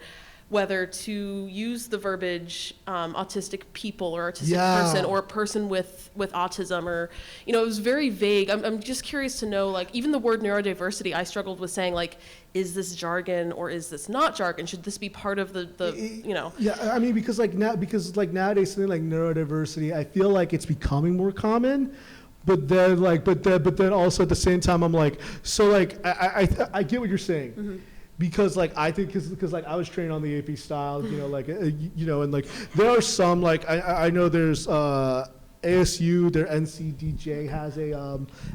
whether to use the verbiage autistic people or autistic person or person with autism, or, you know, it was very vague. I'm just curious to know, like, even the word neurodiversity, I struggled with saying, like, is this jargon or is this not jargon? Should this be part of the you know? Yeah, I mean, because nowadays something like neurodiversity, I feel like it's becoming more common. But then also at the same time, I'm like, so like I get what you're saying. Mm-hmm. Because like I think because like I was trained on the AP style, you know, like you know, and like there are some, like I know there's ASU, their NCDJ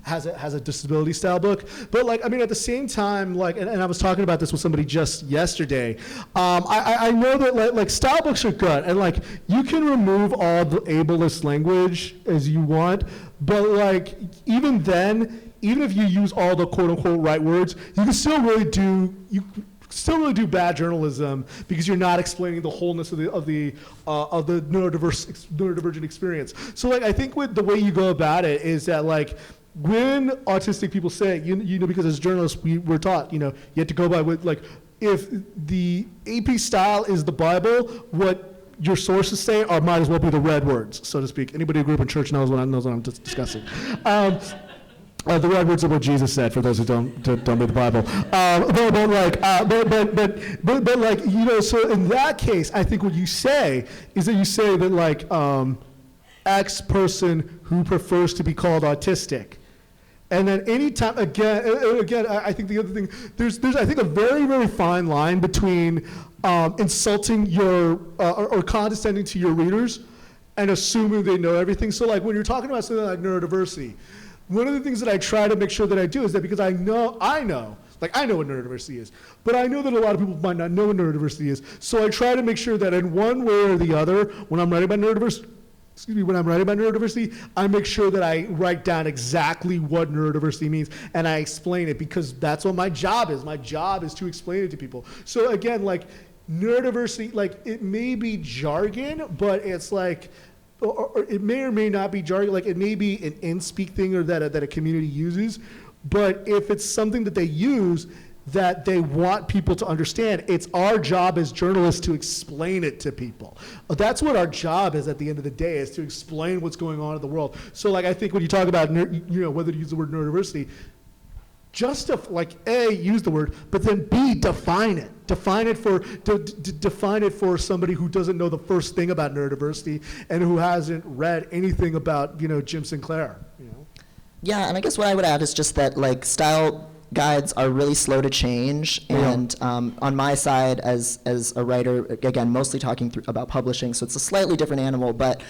has a disability style book, but like I mean at the same time, like and I was talking about this with somebody just yesterday. I know that like style books are good, and like you can remove all the ableist language as you want, but like even then, even if you use all the quote unquote right words, you can still really do bad journalism because you're not explaining the wholeness of the neurodivergent experience. So like I think with the way you go about it is that like when autistic people say, you know, because as journalists we're taught, you know, you have to go by with like if the AP style is the Bible, what your sources say might as well be the red words, so to speak. Anybody who grew up in church knows what I'm discussing. The red words are what Jesus said, for those who don't read the Bible. But like, you know, so in that case, I think what you say is that you say that like X person who prefers to be called autistic. And then anytime, again, I think the other thing, there's I think a very, very fine line between insulting your, or condescending to your readers and assuming they know everything. So like when you're talking about something like neurodiversity, one of the things that I try to make sure that I do is that because I know Like, I know what neurodiversity is, but I know that a lot of people might not know what neurodiversity is. So I try to make sure that in one way or the other, when I'm writing about neurodiversity, I make sure that I write down exactly what neurodiversity means, and I explain it, because that's what my job is. My job is to explain it to people. So again, like, neurodiversity, like, it may be jargon, but it's like, or it may or may not be jargon, like it may be an in-speak thing or that a community uses, but if it's something that they use that they want people to understand, it's our job as journalists to explain it to people. That's what our job is at the end of the day, is to explain what's going on in the world. So like, I think when you talk about, whether to use the word neurodiversity, just to, like, A, use the word, but then B, define it. Define it for somebody who doesn't know the first thing about neurodiversity and who hasn't read anything about, Jim Sinclair. Yeah, and I guess what I would add is just that, like, style guides are really slow to change, and on my side as a writer, again, mostly talking about publishing, so it's a slightly different animal, but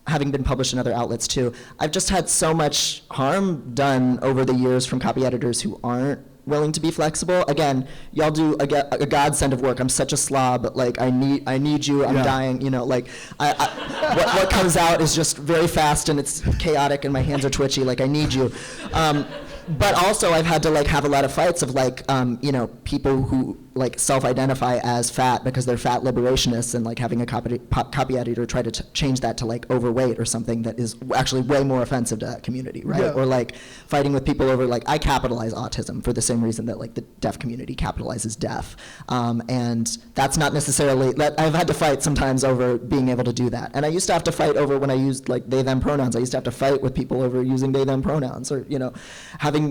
having been published in other outlets too, I've just had so much harm done over the years from copy editors who aren't willing to be flexible. Again, y'all do a godsend of work. I'm such a slob. Like, I need you. I'm dying. Like, what comes out is just very fast and it's chaotic and my hands are twitchy. Like, I need you. But also, I've had to, like, have a lot of fights of, like, people who, like, self-identify as fat because they're fat liberationists, and, like, having a copy editor try to change that to, like, overweight or something that is actually way more offensive to that community, right? Yeah. Or, like, fighting with people over, like, I capitalize autism for the same reason that, like, the deaf community capitalizes deaf. And that's not necessarily, I've had to fight sometimes over being able to do that. And I used to have to fight over when I used, like, they, them pronouns. I used to have to fight with people over using they, them pronouns, or, having,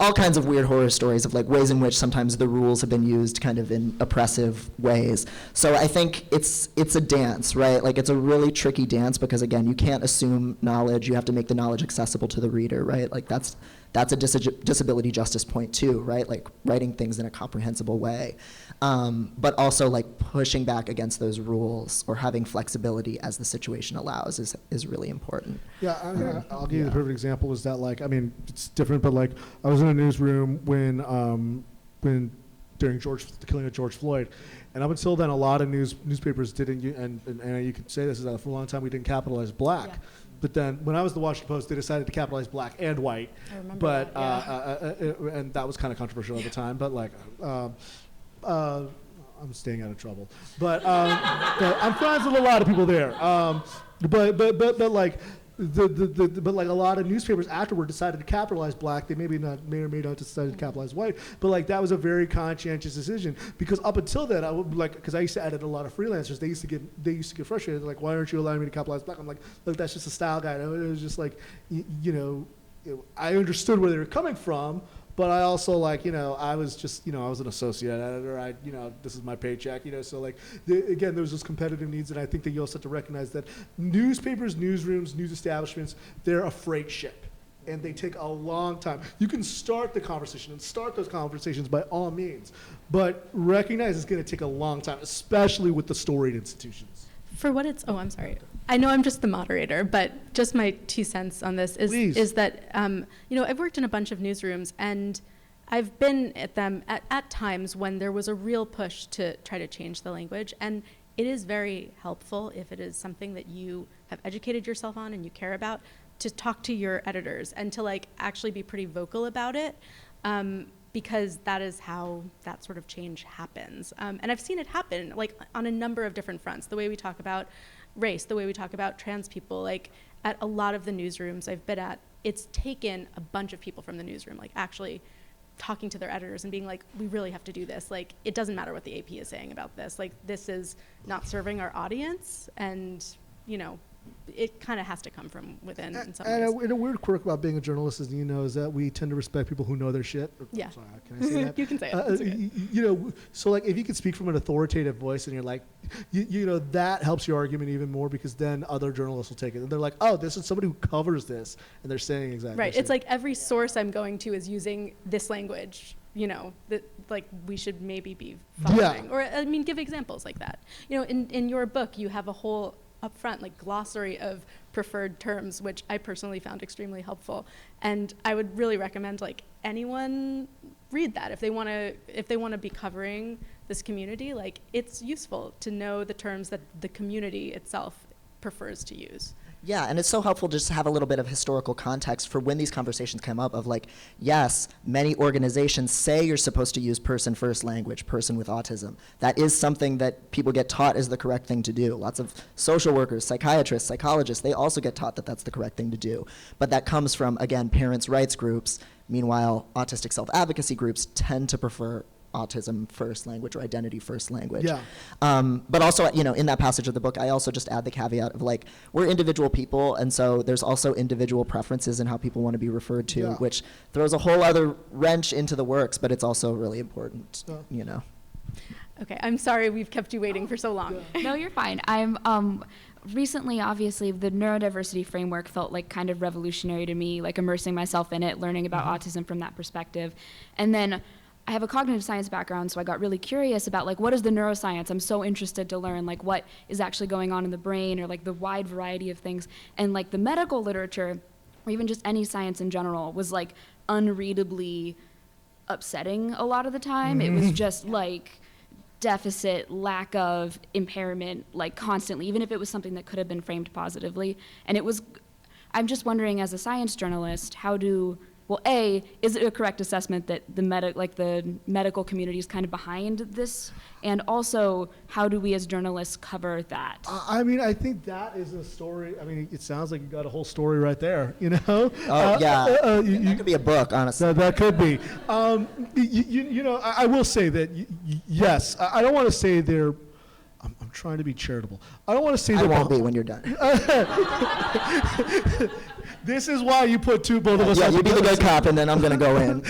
all kinds of weird horror stories of, like, ways in which sometimes the rules have been used kind of in oppressive ways. So I think it's a dance, right? Like, it's a really tricky dance because, again, you can't assume knowledge. You have to make the knowledge accessible to the reader, right? Like, that's a disability justice point too, right? Like, writing things in a comprehensible way. But also, like, pushing back against those rules or having flexibility as the situation allows is really important. Yeah, I'll give you the perfect example is that, like, I mean, it's different, but, like, I was in a newsroom when during the killing of George Floyd, and up until then, a lot of newspapers didn't, and you could say this, is that for a long time we didn't capitalize black. Yeah. But then, when I was the Washington Post, they decided to capitalize black and white. I remember but, that, yeah. And that was kind of controversial at the time. But, like, I'm staying out of trouble. But I'm friends with a lot of people there. But like, but like a lot of newspapers afterward decided to capitalize black. They may or may not decide to capitalize white. But, like, that was a very conscientious decision, because up until then, I would, like, because I used to edit a lot of freelancers, they used to get frustrated. They're like, why aren't you allowing me to capitalize black? I'm like, look, that's just a style guide. It was just like, I understood where they were coming from. But I also, like, I was just, I was an associate editor. This is my paycheck, so, like, again, there's those competitive needs, and I think that you also have to recognize that newspapers, newsrooms, news establishments, they're a freight ship, and they take a long time. You can start the conversation and start those conversations by all means, but recognize it's going to take a long time, especially with the storied institutions. For what it's, I'm sorry. I know I'm just the moderator, but just my 2 cents on this is that, I've worked in a bunch of newsrooms, and I've been at them at times when there was a real push to try to change the language, and it is very helpful if it is something that you have educated yourself on and you care about, to talk to your editors and to, like, actually be pretty vocal about it. Because that is how that sort of change happens. And I've seen it happen, like, on a number of different fronts. The way we talk about race, the way we talk about trans people, like, at a lot of the newsrooms I've been at, it's taken a bunch of people from the newsroom, like, actually talking to their editors and being like, we really have to do this. Like, it doesn't matter what the AP is saying about this. Like, this is not serving our audience, and, it kind of has to come from within in some ways. And a weird quirk about being a journalist is that we tend to respect people who know their shit. Yeah. Sorry, can I say that? You can say it. It's okay. So, like, if you can speak from an authoritative voice and you're like, that helps your argument even more, because then other journalists will take it. And they're like, oh, this is somebody who covers this. And they're saying exactly. Right. It's like every source I'm going to is using this language, that, like, we should maybe be following. Yeah. Or, I mean, give examples like that. In your book, you have a whole up front, like glossary of preferred terms, which I personally found extremely helpful. And I would really recommend like anyone read that if they want to be covering this community. Like, it's useful to know the terms that the community itself prefers to use. Yeah, and it's so helpful just to have a little bit of historical context for when these conversations come up of like, yes, many organizations say you're supposed to use person first language, person with autism. That is something that people get taught is the correct thing to do. Lots of social workers, psychiatrists, psychologists, they also get taught that that's the correct thing to do. But that comes from, again, parents' rights groups. Meanwhile, autistic self-advocacy groups tend to prefer autism first language or identity first language. Yeah. But also, in that passage of the book, I also just add the caveat of like, we're individual people, and so there's also individual preferences in how people want to be referred to, Yeah. which throws a whole other wrench into the works, but it's also really important, Okay, I'm sorry we've kept you waiting for so long. No, you're fine. I'm recently, obviously, the neurodiversity framework felt like kind of revolutionary to me, like immersing myself in it, learning about autism from that perspective. And then I have a cognitive science background, so I got really curious about like, what is the neuroscience? I'm so interested to learn like what is actually going on in the brain, or like the wide variety of things. And like the medical literature, or even just any science in general, was like unreadably upsetting a lot of the time. It was just like deficit, lack of, impairment, like constantly, even if it was something that could have been framed positively. And I'm just wondering, as a science journalist, is it a correct assessment that the medical community is kind of behind this? And also, how do we as journalists cover that? I think that is a story. It sounds like you got a whole story right there, you know? That could be a book, honestly. That could be. I will say that, yes, I don't want to say they're, I'm trying to be charitable. I don't want to say I they're won't be when you're done. This is why you put both of us Yeah, on you be the together. good cop, and then I'm going to go in.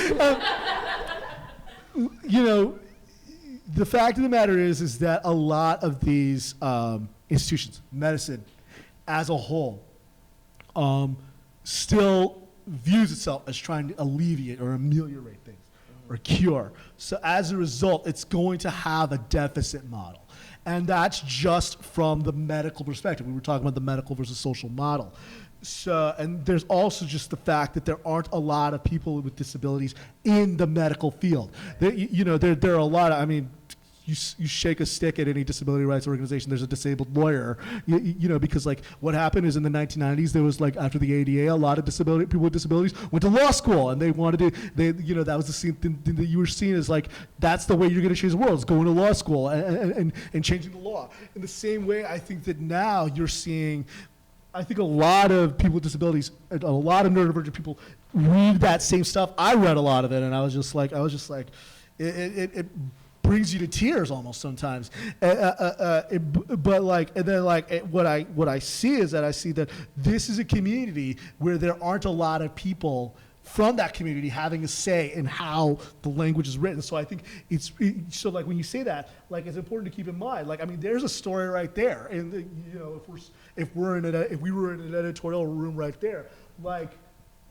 The fact of the matter is that a lot of these institutions, medicine as a whole, still views itself as trying to alleviate or ameliorate things or cure. So as a result, it's going to have a deficit model. And that's just from the medical perspective. We were talking about the medical versus social model. So, and there's also just the fact that there aren't a lot of people with disabilities in the medical field. There are a lot of, you shake a stick at any disability rights organization, there's a disabled lawyer, because like what happened is in the 1990s, there was like after the ADA, a lot of people with disabilities went to law school, and they wanted to, that was the thing that you were seeing as like, that's the way you're going to change the world, is going to law school and changing the law. In the same way, I think that now you're seeing, I think a lot of people with disabilities, a lot of neurodivergent people read that same stuff. I read a lot of it, and I was just like, it brings you to tears almost sometimes. What I see is that I see that this is a community where there aren't a lot of people from that community having a say in how the language is written. So I think so like when you say that, like it's important to keep in mind, like, there's a story right there. And if we were in an editorial room right there, like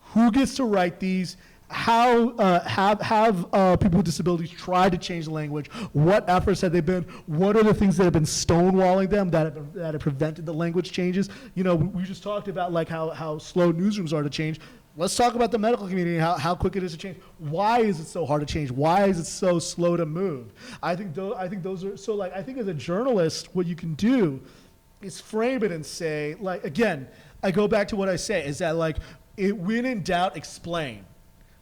who gets to write these? How have people with disabilities tried to change the language? What efforts have they been? What are the things that have been stonewalling them that have prevented the language changes? We just talked about like how slow newsrooms are to change. Let's talk about the medical community and how quick it is to change. Why is it so hard to change? Why is it so slow to move? I think those are so like I think as a journalist, what you can do is frame it and say, like, again, I go back to what I say is that like when in doubt, explain.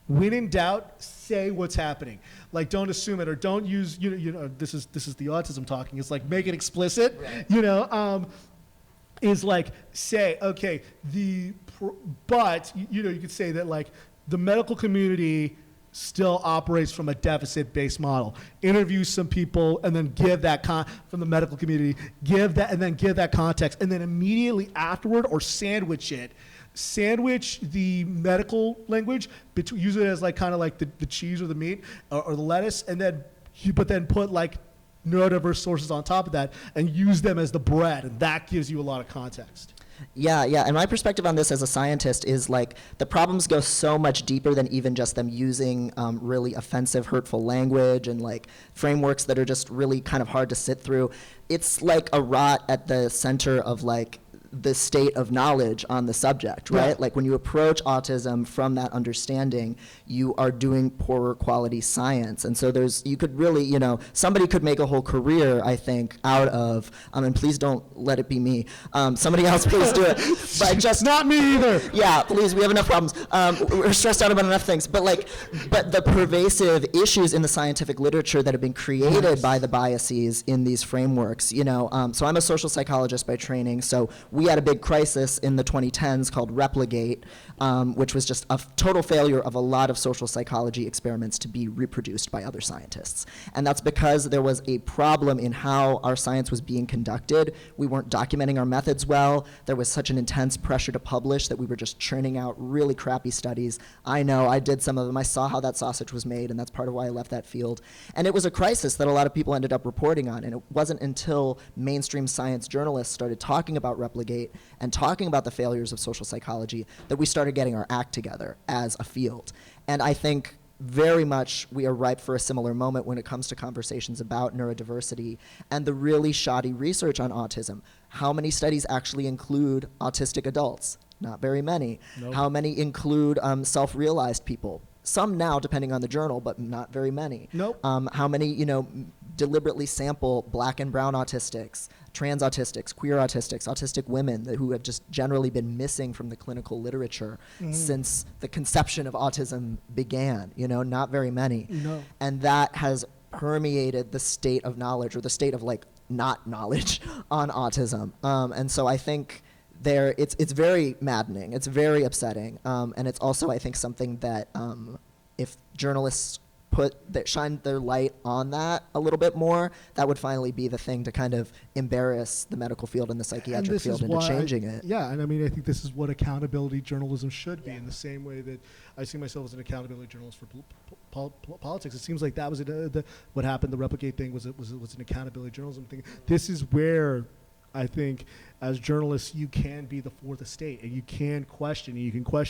When in doubt, say what's happening. Like, don't assume it, or don't use, this is the autism talking. It's like, make it explicit, right. Is like, say, okay, but, you could say that, like, the medical community still operates from a deficit-based model. Interview some people and then give that from the medical community, give that context, and then immediately afterward, or sandwich the medical language, use it as like kind of like the cheese or the meat or the lettuce, and then put like neurodiverse sources on top of that and use them as the bread, and that gives you a lot of context. Yeah, yeah. And my perspective on this as a scientist is like the problems go so much deeper than even just them using really offensive, hurtful language and like frameworks that are just really kind of hard to sit through. It's like a rot at the center of like the state of knowledge on the subject, right? Yeah. Like when you approach autism from that understanding, you are doing poorer quality science. And so you could really, somebody could make a whole career, I think, out of, and please don't let it be me. Somebody else please do it. But just Not me either. yeah, please, we have enough problems. We're stressed out about enough things. But the pervasive issues in the scientific literature that have been created by the biases in these frameworks, so I'm a social psychologist by training, so we had a big crisis in the 2010s called Replicate, which was just a total failure of a lot of social psychology experiments to be reproduced by other scientists. And that's because there was a problem in how our science was being conducted. We weren't documenting our methods well. There was such an intense pressure to publish that we were just churning out really crappy studies. I know, I did some of them. I saw how that sausage was made, and that's part of why I left that field. And it was a crisis that a lot of people ended up reporting on. And it wasn't until mainstream science journalists started talking about Replicate and talking about the failures of social psychology that we started getting our act together as a field. And I think very much we are ripe for a similar moment when it comes to conversations about neurodiversity and the really shoddy research on autism. How many studies actually include autistic adults? Not very many. Nope. How many include self-realized people? Some now, depending on the journal, but not very many. Nope. How many, deliberately sample black and brown autistics, trans autistics, queer autistics, autistic women who have just generally been missing from the clinical literature since the conception of autism began, not very many. No. And that has permeated the state of knowledge or the state of like not knowledge on autism. And so I think it's very maddening, it's very upsetting, and it's also I think something that if journalists shine their light on that a little bit more, that would finally be the thing to kind of embarrass the medical field and the psychiatric field into changing it. Yeah, and I mean, I think this is what accountability journalism should be, in the same way that I see myself as an accountability journalist for politics. It seems like that was what happened. The Replicate thing was an accountability journalism thing. This is where I think as journalists you can be the fourth estate, and you can question,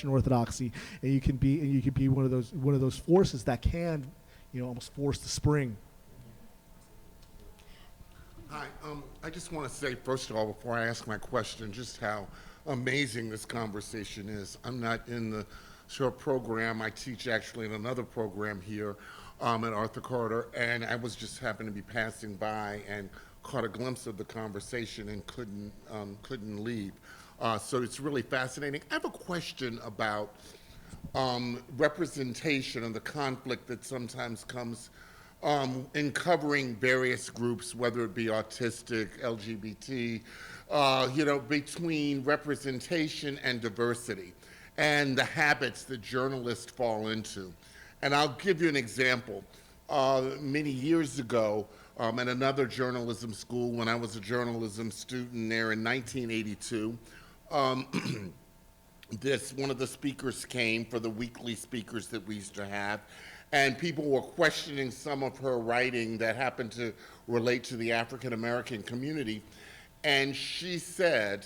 orthodoxy, and you can be one of those forces that can, almost force the spring. Hi, I just want to say, first of all, before I ask my question, just how amazing this conversation is. I'm not in the short program. I teach actually in another program here at Arthur Carter, and I was just happened to be passing by and caught a glimpse of the conversation and couldn't leave. So it's really fascinating. I have a question about representation and the conflict that sometimes comes in covering various groups, whether it be autistic, LGBT, between representation and diversity, and the habits that journalists fall into. And I'll give you an example. Many years ago, at another journalism school, when I was a journalism student there in 1982, one of the speakers came for the weekly speakers that we used to have, and people were questioning some of her writing that happened to relate to the African American community. And she said,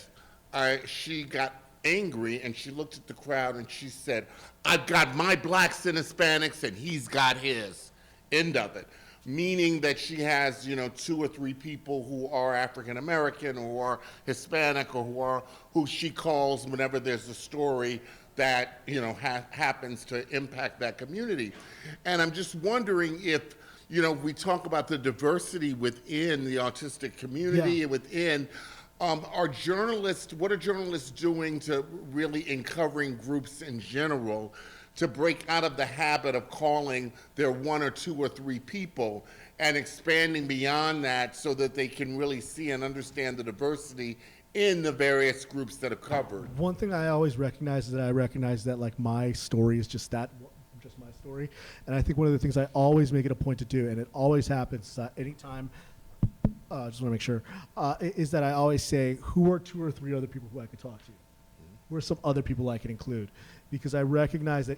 she got angry and she looked at the crowd and she said, "I've got my blacks and Hispanics and he's got his." End of it. Meaning that she has, 2 or 3 people who are African American or Hispanic or who she calls whenever there's a story that, happens to impact that community. And I'm just wondering if, we talk about the diversity within the autistic community and within, what are journalists doing to really in covering groups in general to break out of the habit of calling their 1 or 2 or 3 people and expanding beyond that so that they can really see and understand the diversity in the various groups that are covered? One thing I always recognize is that I recognize that like my story is just my story. And I think one of the things I always make it a point to do, and it always happens anytime, just want to make sure, is that I always say, who are 2 or 3 other people who I could talk to? Who are some other people I can include? Because I recognize that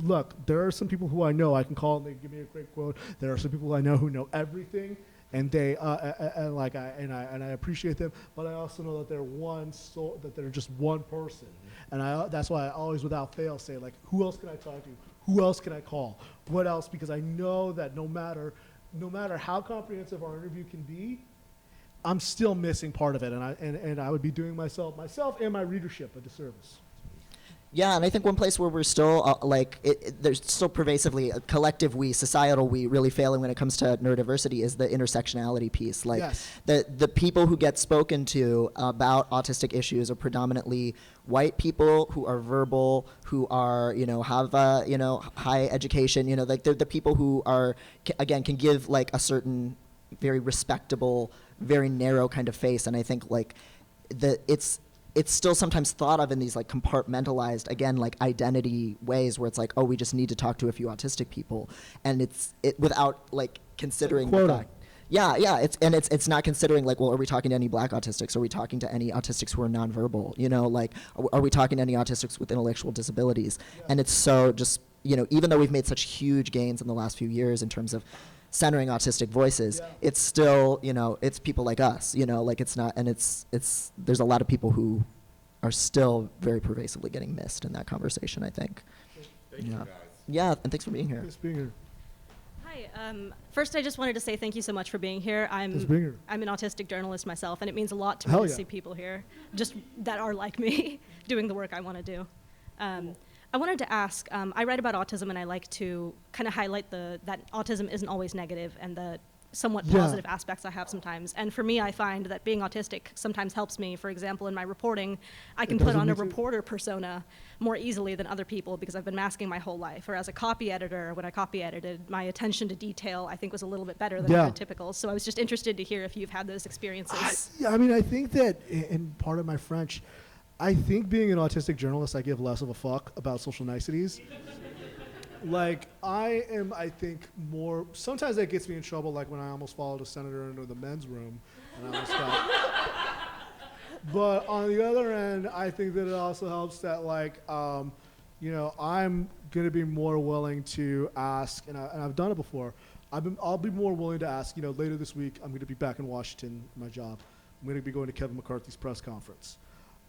look, there are some people who I know I can call and they give me a great quote. There are some people I know who know everything, and they and I appreciate them, but I also know that they're one soul, that they're just one person, and that's why I always, without fail, say like, who else can I talk to? Who else can I call? What else? Because I know that no matter how comprehensive our interview can be, I'm still missing part of it, and I would be doing myself and my readership a disservice. Yeah, and I think one place where we're still, there's still pervasively a collective we, societal we, really failing when it comes to neurodiversity is the intersectionality piece. Like, yes. the people who get spoken to about autistic issues are predominantly white people who are verbal, who are, have, high education, like they're the people who are, again, can give like a certain very respectable, very narrow kind of face. And I think like it's still sometimes thought of in these like compartmentalized, again, like identity ways where it's like, oh, we just need to talk to a few autistic people, and it without like considering the fact. Yeah, it's not considering like, well, are we talking to any black autistics? Are we talking to any autistics who are nonverbal? Like, are we talking to any autistics with intellectual disabilities? Yeah. And it's so just, even though we've made such huge gains in the last few years in terms of centering autistic voices, it's still, it's people like us, like it's not, and it's there's a lot of people who are still very pervasively getting missed in that conversation, I think. Thank you, guys. Yeah, and thanks for being here. Thanks for being here. Hi. First, I just wanted to say thank you so much for being here. I'm an autistic journalist myself, and it means a lot to me to see people here just that are like me doing the work I want to do. I wanted to ask, I write about autism, and I like to kind of highlight that autism isn't always negative and the somewhat positive aspects I have sometimes. And for me, I find that being autistic sometimes helps me. For example, in my reporting, I can put on a reporter persona more easily than other people because I've been masking my whole life. Or as a copy editor, when I copy edited, my attention to detail, I think, was a little bit better than the typical. So I was just interested to hear if you've had those experiences. I think that in part of my French, I think being an autistic journalist, I give less of a fuck about social niceties. Like, I think, more, sometimes that gets me in trouble, like when I almost followed a senator into the men's room, and I almost got, but on the other end, I think that it also helps that, like, I'm going to be more willing to ask, and I've done it before, I'll be more willing to ask, later this week, I'm going to be back in Washington, my job, I'm going to be going to Kevin McCarthy's press conference.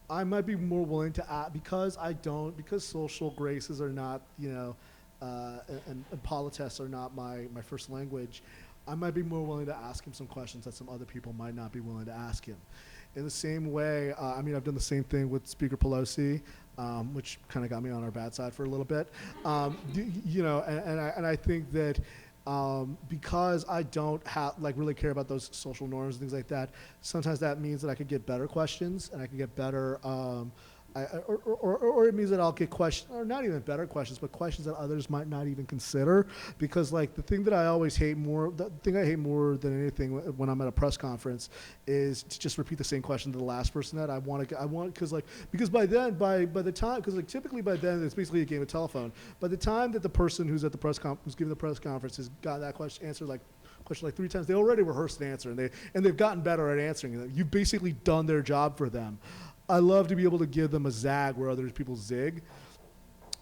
I might be more willing to ask, because social graces are not, and politesse are not my first language, I might be more willing to ask him some questions that some other people might not be willing to ask him. In the same way, I've done the same thing with Speaker Pelosi, which kind of got me on our bad side for a little bit. And I think that because I don't really care about those social norms and things like that, sometimes that means that I could get better questions, and I can get better, or it means that I'll get questions, or not even better questions, but questions that others might not even consider. Because like the thing I hate more than anything when I'm at a press conference is to just repeat the same question to the last person that I want, because by the time, because like typically by then it's basically a game of telephone. By the time that the person who's at the who's giving the press conference has got that question answered like 3 times, they already rehearsed an answer, and they've gotten better at answering it. You've basically done their job for them. I love to be able to give them a zag where other people zig.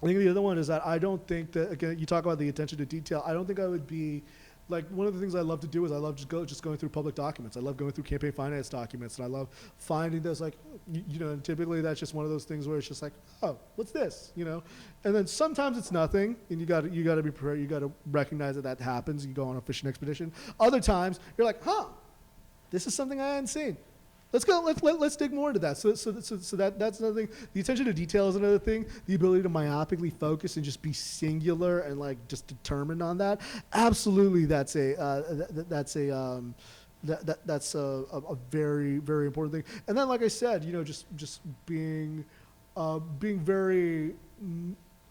I think the other one is that I don't think that, again, you talk about the attention to detail, I don't think I would be, like, one of the things I love to do is I love just going through public documents. I love going through campaign finance documents, and I love finding those, like, and typically that's just one of those things where it's just like, oh, what's this, And then sometimes it's nothing, and you got to be prepared, you got to recognize that happens, you go on a fishing expedition. Other times, you're like, this is something I hadn't seen. Let's go. Let's dig more into that. So that's another thing. The attention to detail is another thing. The ability to myopically focus and just be singular and like just determined on that. Absolutely, that's a very, very important thing. And then, like I said, just being very.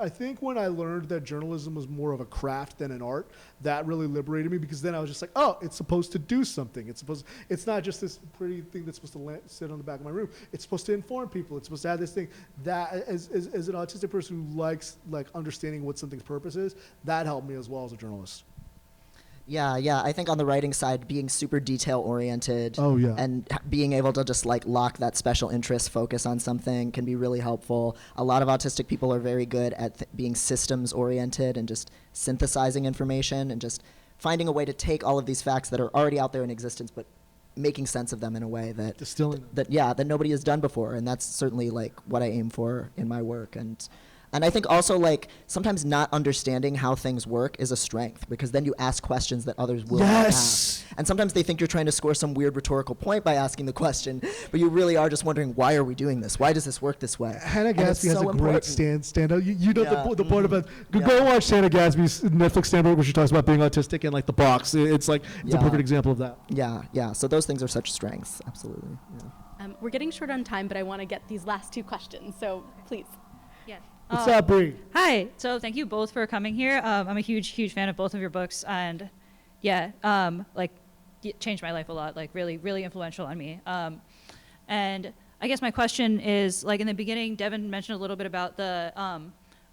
I think when I learned that journalism was more of a craft than an art, that really liberated me, because then I was just like, oh, it's supposed to do something. It's not just this pretty thing that's supposed to sit on the back of my room. It's supposed to inform people. It's supposed to have this thing that, as an autistic person who likes like understanding what something's purpose is, that helped me as well as a journalist. Yeah. I think on the writing side, being super detail oriented and being able to just like lock that special interest focus on something can be really helpful. A lot of autistic people are very good at being systems oriented and just synthesizing information and just finding a way to take all of these facts that are already out there in existence, but making sense of them in a way that Distilling them. that nobody has done before. And that's certainly like what I aim for in my work. And I think also, like, sometimes not understanding how things work is a strength, because then you ask questions that others will not ask. And sometimes they think you're trying to score some weird rhetorical point by asking the question, but you really are just wondering, why are we doing this? Why does this work this way? Hannah Gadsby has so a great stand-up. You know Yeah. the point about, go and watch Hannah Gadsby's Netflix stand-up where she talks about being autistic and like the box. It's like, it's a Yeah. perfect example of that. Yeah. So those things are such strengths, absolutely. Yeah. We're getting short on time, but I want to get these last two questions, so please. Yes. What's up, Bree? Hi. So thank you both for coming here. I'm a huge fan of both of your books, and yeah, like it changed my life a lot. Like really influential on me. And I guess my question is, like in the beginning, Devon mentioned a little bit about the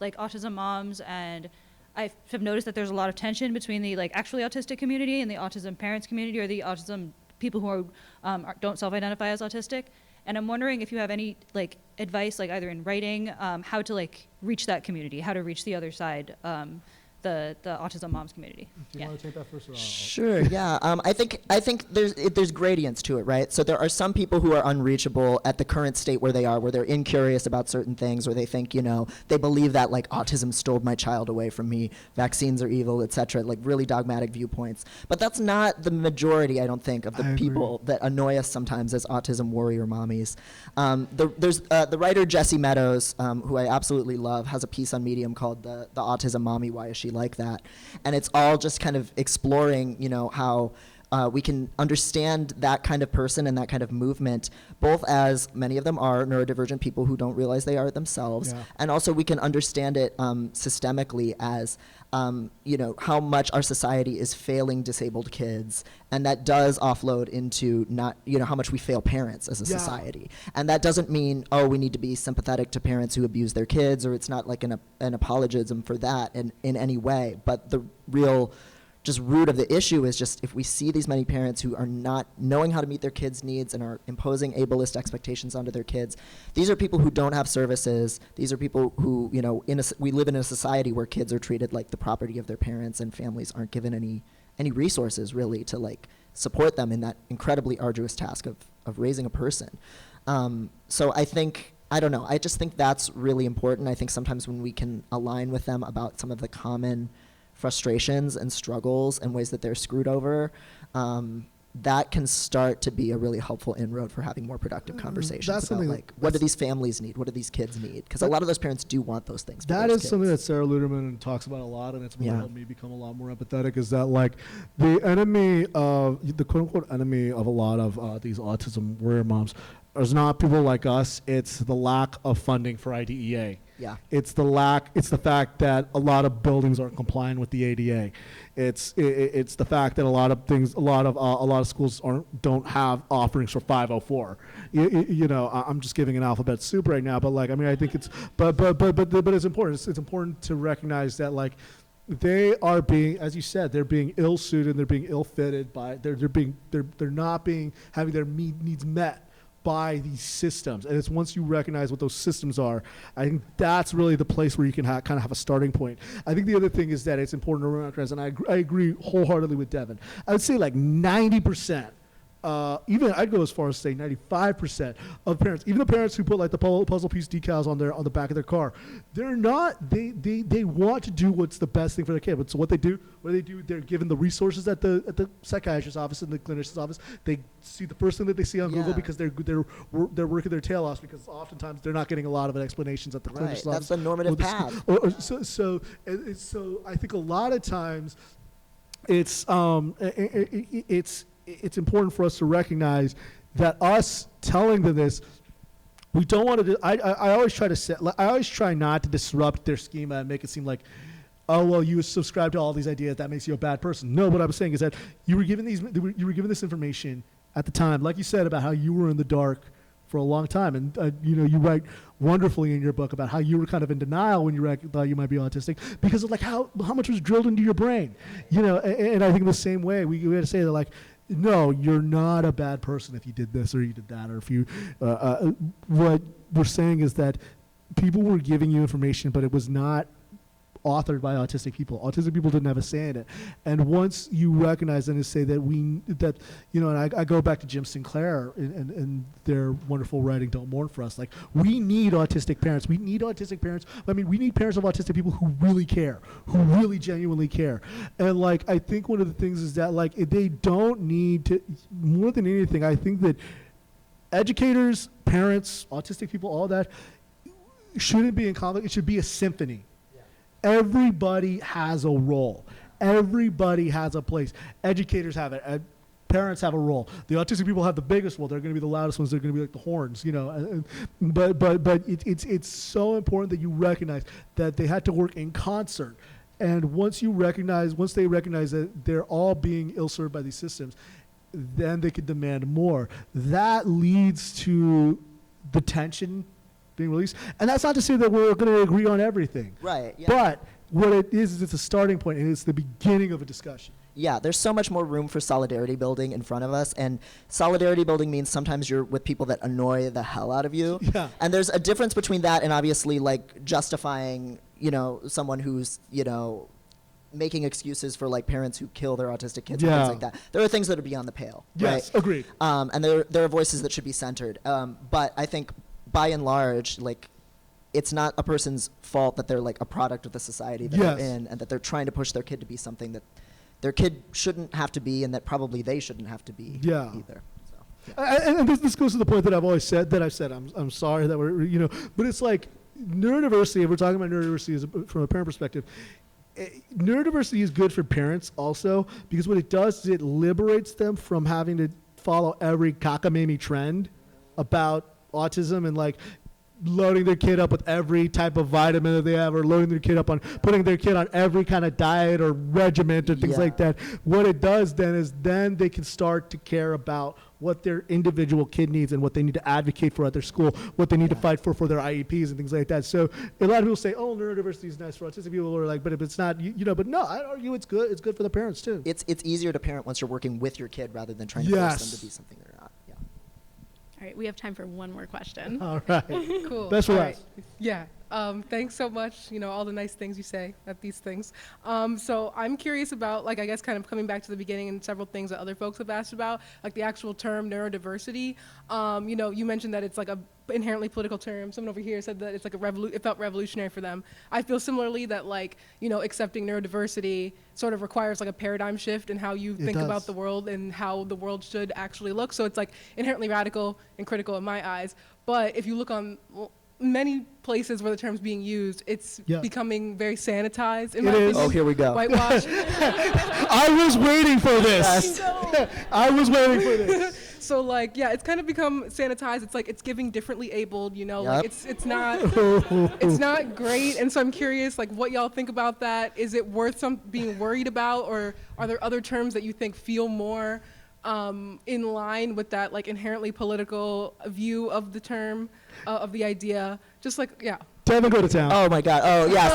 like autism moms, and I have noticed that there's a lot of tension between the like actually autistic community and the autism parents community, or the autism people who don't self-identify as autistic. And I'm wondering if you have any like advice, like either in writing, how to like reach that community, how to reach the other side, the autism moms community. Do you want to take that first? Or Sure. Yeah. I think there's gradients to it, right? So there are some people who are unreachable at the current state where they are, where they're incurious about certain things, or they think, they believe that like autism stole my child away from me, vaccines are evil, etc. Like really dogmatic viewpoints. But that's not the majority, I don't think, of the people that annoy us sometimes as autism warrior mommies. There's the writer Jessie Meadows, who I absolutely love, has a piece on Medium called the Autism Mommy, Why Is She Like That? And it's all just kind of exploring, how we can understand that kind of person and that kind of movement, both as many of them are neurodivergent people who don't realize they are themselves, and also we can understand it systemically as, how much our society is failing disabled kids, and that does offload into not, how much we fail parents as a society. And that doesn't mean, we need to be sympathetic to parents who abuse their kids, or it's not like an apologism for that in any way, but the real just root of the issue is just if we see these many parents who are not knowing how to meet their kids' needs and are imposing ableist expectations onto their kids, these are people who don't have services. These are people who, we live in a society where kids are treated like the property of their parents, and families aren't given any resources really to like support them in that incredibly arduous task of raising a person. So I just think that's really important. I think sometimes when we can align with them about some of the common frustrations and struggles and ways that they're screwed over, that can start to be a really helpful inroad for having more productive conversations about like, what do these families need? What do these kids need? Because a lot of those parents do want those things. That is something that Sarah Luderman talks about a lot, and it's what helped me become a lot more empathetic, is that like the quote unquote enemy of a lot of these autism warrior moms is not people like us, it's the lack of funding for IDEA. Yeah. It's the fact that a lot of buildings aren't complying with the ADA. It's the fact that a lot of schools don't have offerings for 504. I'm just giving an alphabet soup right now, but like, I mean, I think it's, but it's important. It's important to recognize that like, they are being, as you said, they're being ill-suited, they're being ill-fitted by, they're not having their needs met by these systems. And it's once you recognize what those systems are, I think that's really the place where you can kind of have a starting point. I think the other thing is that it's important to recognize, and I agree wholeheartedly with Devon. I would say like 90%, even I'd go as far as to say 95% of parents, even the parents who put like the puzzle piece decals on the back of their car, they want to do what's the best thing for their kid. But so what they do, they're given the resources at the psychiatrist's office and the clinician's office. They see the first thing that they see on Google because they're working their tail off, because oftentimes they're not getting a lot of explanations at the clinician's office. That's the normative path. So I think a lot of times it's important for us to recognize that us telling them this, we don't want to. I always try not to disrupt their schema and make it seem like, oh well, you subscribe to all these ideas, that makes you a bad person. No, what I'm saying is that you were given this information at the time, like you said about how you were in the dark for a long time, and you write wonderfully in your book about how you were kind of in denial when you thought you might be autistic because of like how much was drilled into your brain, and I think in the same way we had to say that like, no, you're not a bad person if you did this or you did that, or if you what we're saying is that people were giving you information, but it was not authored by autistic people. Autistic people didn't have a say in it. And once you recognize and say that and I go back to Jim Sinclair and their wonderful writing, Don't Mourn for Us. Like, we need autistic parents. We need autistic parents. I mean, we need parents of autistic people who really care, who really genuinely care. And like, I think one of the things is that like, they don't need to, more than anything, I think that educators, parents, autistic people, all that, shouldn't be in conflict. It should be a symphony. Yeah. Everybody has a role. Everybody has a place. Educators have it. Parents have a role. The autistic people have the biggest role. They're going to be the loudest ones. They're going to be like the horns, you know. But it's so important that you recognize that they had to work in concert. And once they recognize that they're all being ill-served by these systems, then they could demand more. That leads to the tension being released. And that's not to say that we're going to agree on everything. Right. Yeah. But what it is it's a starting point, and it's the beginning of a discussion. Yeah, there's so much more room for solidarity building in front of us. And solidarity building means sometimes you're with people that annoy the hell out of you. Yeah. And there's a difference between that and obviously like justifying, someone who's, making excuses for like parents who kill their autistic kids and things like that. There are things that are beyond the pale. Yes, right? agreed. And there are voices that should be centered. But I think by and large, like, it's not a person's fault that they're like a product of the society that they're in, and that they're trying to push their kid to be something that their kid shouldn't have to be, and that probably they shouldn't have to be either. So, And this goes to the point that I've said. I'm sorry that we're, but it's like neurodiversity, if we're talking about neurodiversity from a parent perspective, neurodiversity is good for parents also, because what it does is it liberates them from having to follow every cockamamie trend about autism and like loading their kid up with every type of vitamin that they have, or loading their kid up on putting their kid on every kind of diet or regiment or things like that. What it does then is they can start to care about what their individual kid needs and what they need to advocate for at their school, what they need to fight for their IEPs and things like that. So a lot of people say, oh, neurodiversity is nice for autistic people, or like, but if it's not, but no, I'd argue it's good. It's good for the parents too. It's easier to parent once you're working with your kid rather than trying to force them to be something they're not. Yeah. All right, we have time for one more question. All right. Cool. Best for last. Yeah. Thanks so much, all the nice things you say at these things. So I'm curious about, like, I guess kind of coming back to the beginning and several things that other folks have asked about, like the actual term neurodiversity. You mentioned that it's like a inherently political term. Someone over here said that it's like it felt revolutionary for them. I feel similarly that, like, accepting neurodiversity sort of requires like a paradigm shift in how you think about the world and how the world should actually look. So it's like inherently radical and critical in my eyes. But if you look on many places where the term's being used, it's becoming very sanitized. In my opinion. Oh, here we go. Whitewash. I was waiting for this. I was waiting for this. So like, it's kind of become sanitized. It's like it's giving differently abled, like it's not it's not great. And so I'm curious, like, what y'all think about that. Is it worth being worried about, or are there other terms that you think feel more in line with that, like, inherently political view of the term, of the idea? Just like, Devon, go to town. Oh my God. Oh yes.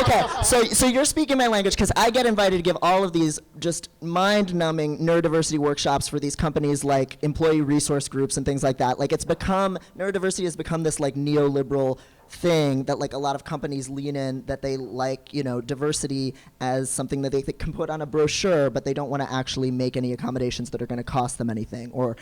Okay. So you're speaking my language, because I get invited to give all of these just mind-numbing neurodiversity workshops for these companies like employee resource groups and things like that. Like, neurodiversity has become this like neoliberal thing that like a lot of companies lean in, that they like, diversity as something that they can put on a brochure, but they don't want to actually make any accommodations that are going to cost them anything, or,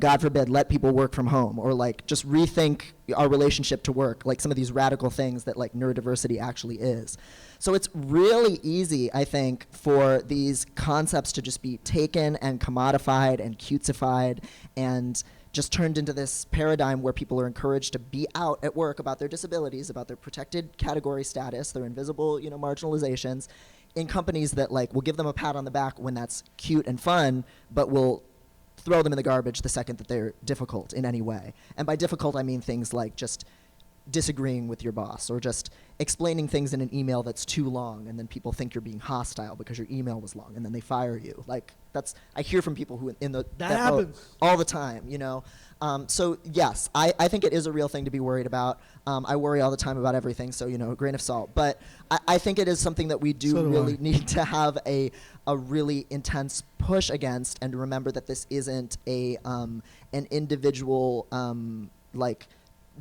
God forbid, let people work from home, or like just rethink our relationship to work, like some of these radical things that like neurodiversity actually is. So it's really easy, I think, for these concepts to just be taken and commodified and cutesified and just turned into this paradigm where people are encouraged to be out at work about their disabilities, about their protected category status, their invisible, marginalizations, in companies that like will give them a pat on the back when that's cute and fun, but will throw them in the garbage the second that they're difficult in any way. And by difficult, I mean things like just disagreeing with your boss, or just explaining things in an email that's too long, and then people think you're being hostile because your email was long, and then they fire you. Like, I hear from people who that happens all the time, So yes, I think it is a real thing to be worried about. I worry all the time about everything, so a grain of salt. But I think it is something that we really need to have a really intense push against, and to remember that this isn't an individual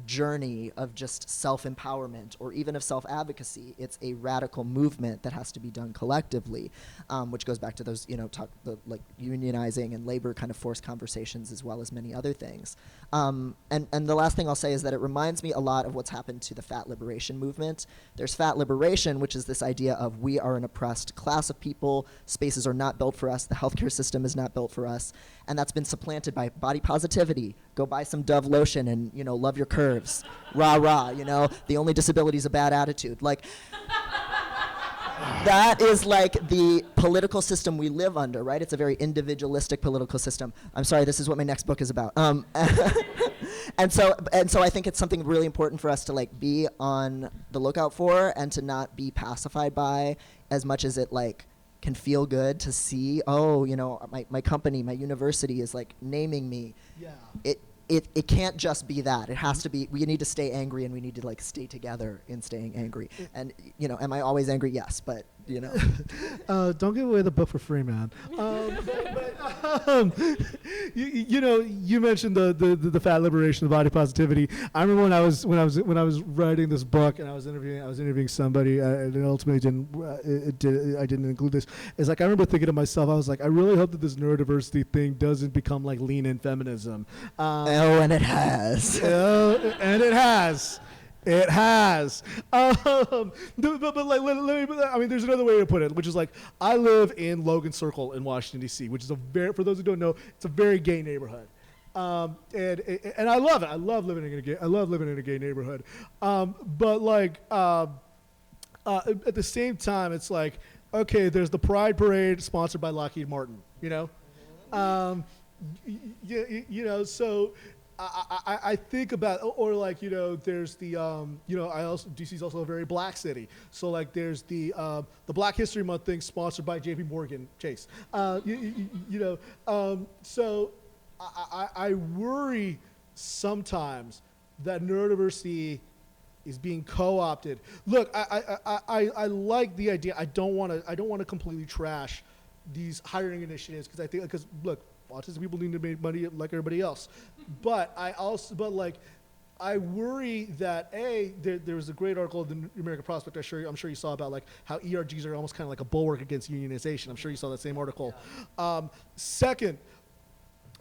journey of just self-empowerment or even of self-advocacy. It's a radical movement that has to be done collectively, which goes back to those, like unionizing and labor kind of force conversations as well as many other things. And the last thing I'll say is that it reminds me a lot of what's happened to the fat liberation movement. There's fat liberation, which is this idea of we are an oppressed class of people, spaces are not built for us, the healthcare system is not built for us, and that's been supplanted by body positivity. Go buy some Dove lotion and, love your curves. Rah, rah, the only disability is a bad attitude. Like, that is like the political system we live under, right? It's a very individualistic political system. I'm sorry, this is what my next book is about. And so I think it's something really important for us to like be on the lookout for and to not be pacified by, as much as it like can feel good to see, my company, my university is like naming me. Yeah. It can't just be that. It has to be, we need to stay angry and we need to like stay together in staying angry. And, am I always angry? Yes, but, Don't give away the book for free, man. You mentioned the fat liberation, the body positivity. I remember when I was writing this book and I was interviewing somebody, and it ultimately I didn't include this. It's like I remember thinking to myself, I was like, I really hope that this neurodiversity thing doesn't become like lean-in feminism. And it has. And it has. It has. But there's another way to put it, which is like, I live in Logan Circle in Washington, D.C., which is for those who don't know, it's a very gay neighborhood. And I love it. I love living in a gay neighborhood. But like, at the same time, it's like, okay, there's the Pride Parade sponsored by Lockheed Martin, so I think about, or like, there's the, DC's also a very black city. So like there's the Black History Month thing sponsored by JP Morgan Chase. So I worry sometimes that neurodiversity is being co-opted. Look, I like the idea. I don't want to completely trash these hiring initiatives because look, autistic people need to make money like everybody else. But I worry that there was a great article in the New American Prospect I'm sure you saw about like how ERGs are almost kind of like a bulwark against unionization. I'm sure you saw that same article. Yeah. Second,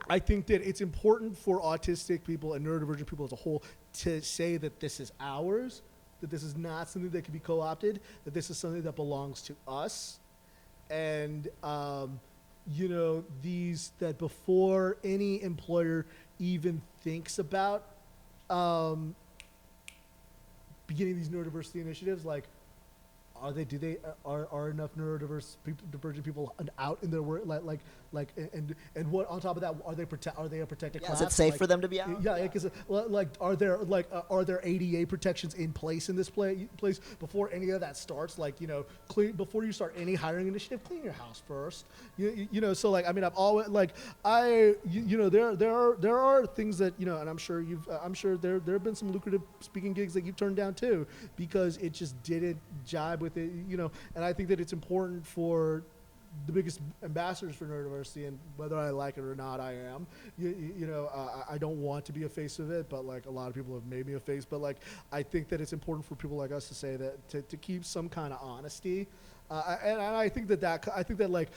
I think that it's important for autistic people and neurodivergent people as a whole to say that this is ours, that this is not something that can be co-opted, that this is something that belongs to us, and that before any employer even thinks about beginning these neurodiversity initiatives, like, are enough neurodivergent people out in their work, and what on top of that, are they a protected class? Is it safe for them to be out? Yeah, because are there ADA protections in place in this place before any of that starts? Like, before you start any hiring initiative, clean your house first. So like, I mean, I've always like there are things that and I'm sure there have been some lucrative speaking gigs that you've turned down too because it just didn't jibe with it, and I think that it's important for the biggest ambassadors for neurodiversity, and whether I like it or not, I am. I don't want to be a face of it, but like a lot of people have made me a face. But like, I think that it's important for people like us to say that to keep some kind of honesty, and I think that like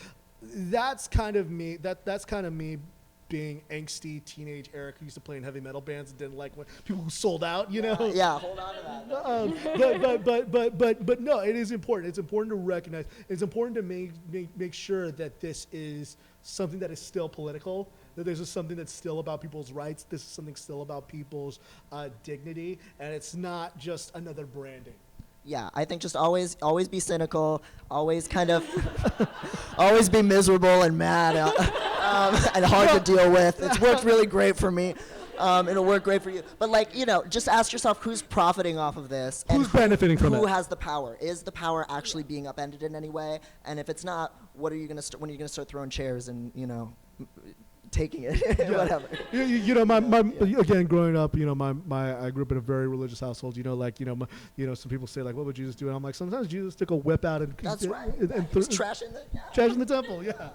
that's kind of me. That's kind of me. Being angsty teenage Eric who used to play in heavy metal bands and didn't like when people who sold out, Yeah, hold on to that. But no, it is important. It's important to recognize. It's important to make sure that this is something that is still political. That this is something that's still about people's rights. This is something still about people's dignity, and it's not just another branding. Yeah, I think just always be cynical, always kind of, always be miserable and mad and hard to deal with. It's worked really great for me. It'll work great for you. But like, just ask yourself who's profiting off of this. Who's benefiting from it? Who has the power? Is the power actually being upended in any way? And if it's not, when are you going to start throwing chairs and, taking it, whatever. Again, growing up, I grew up in a very religious household. Some people say like, what would Jesus do? And I'm like, sometimes Jesus took a whip out and that's right. And trashing the temple. Yeah.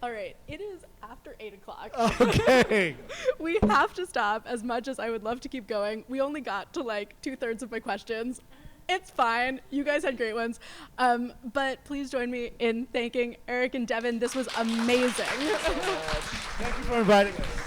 All right, it is after 8 o'clock. Okay. We have to stop. As much as I would love to keep going, we only got to like 2/3 of my questions. It's fine. You guys had great ones. But please join me in thanking Eric and Devon. This was amazing. Thank you for inviting us.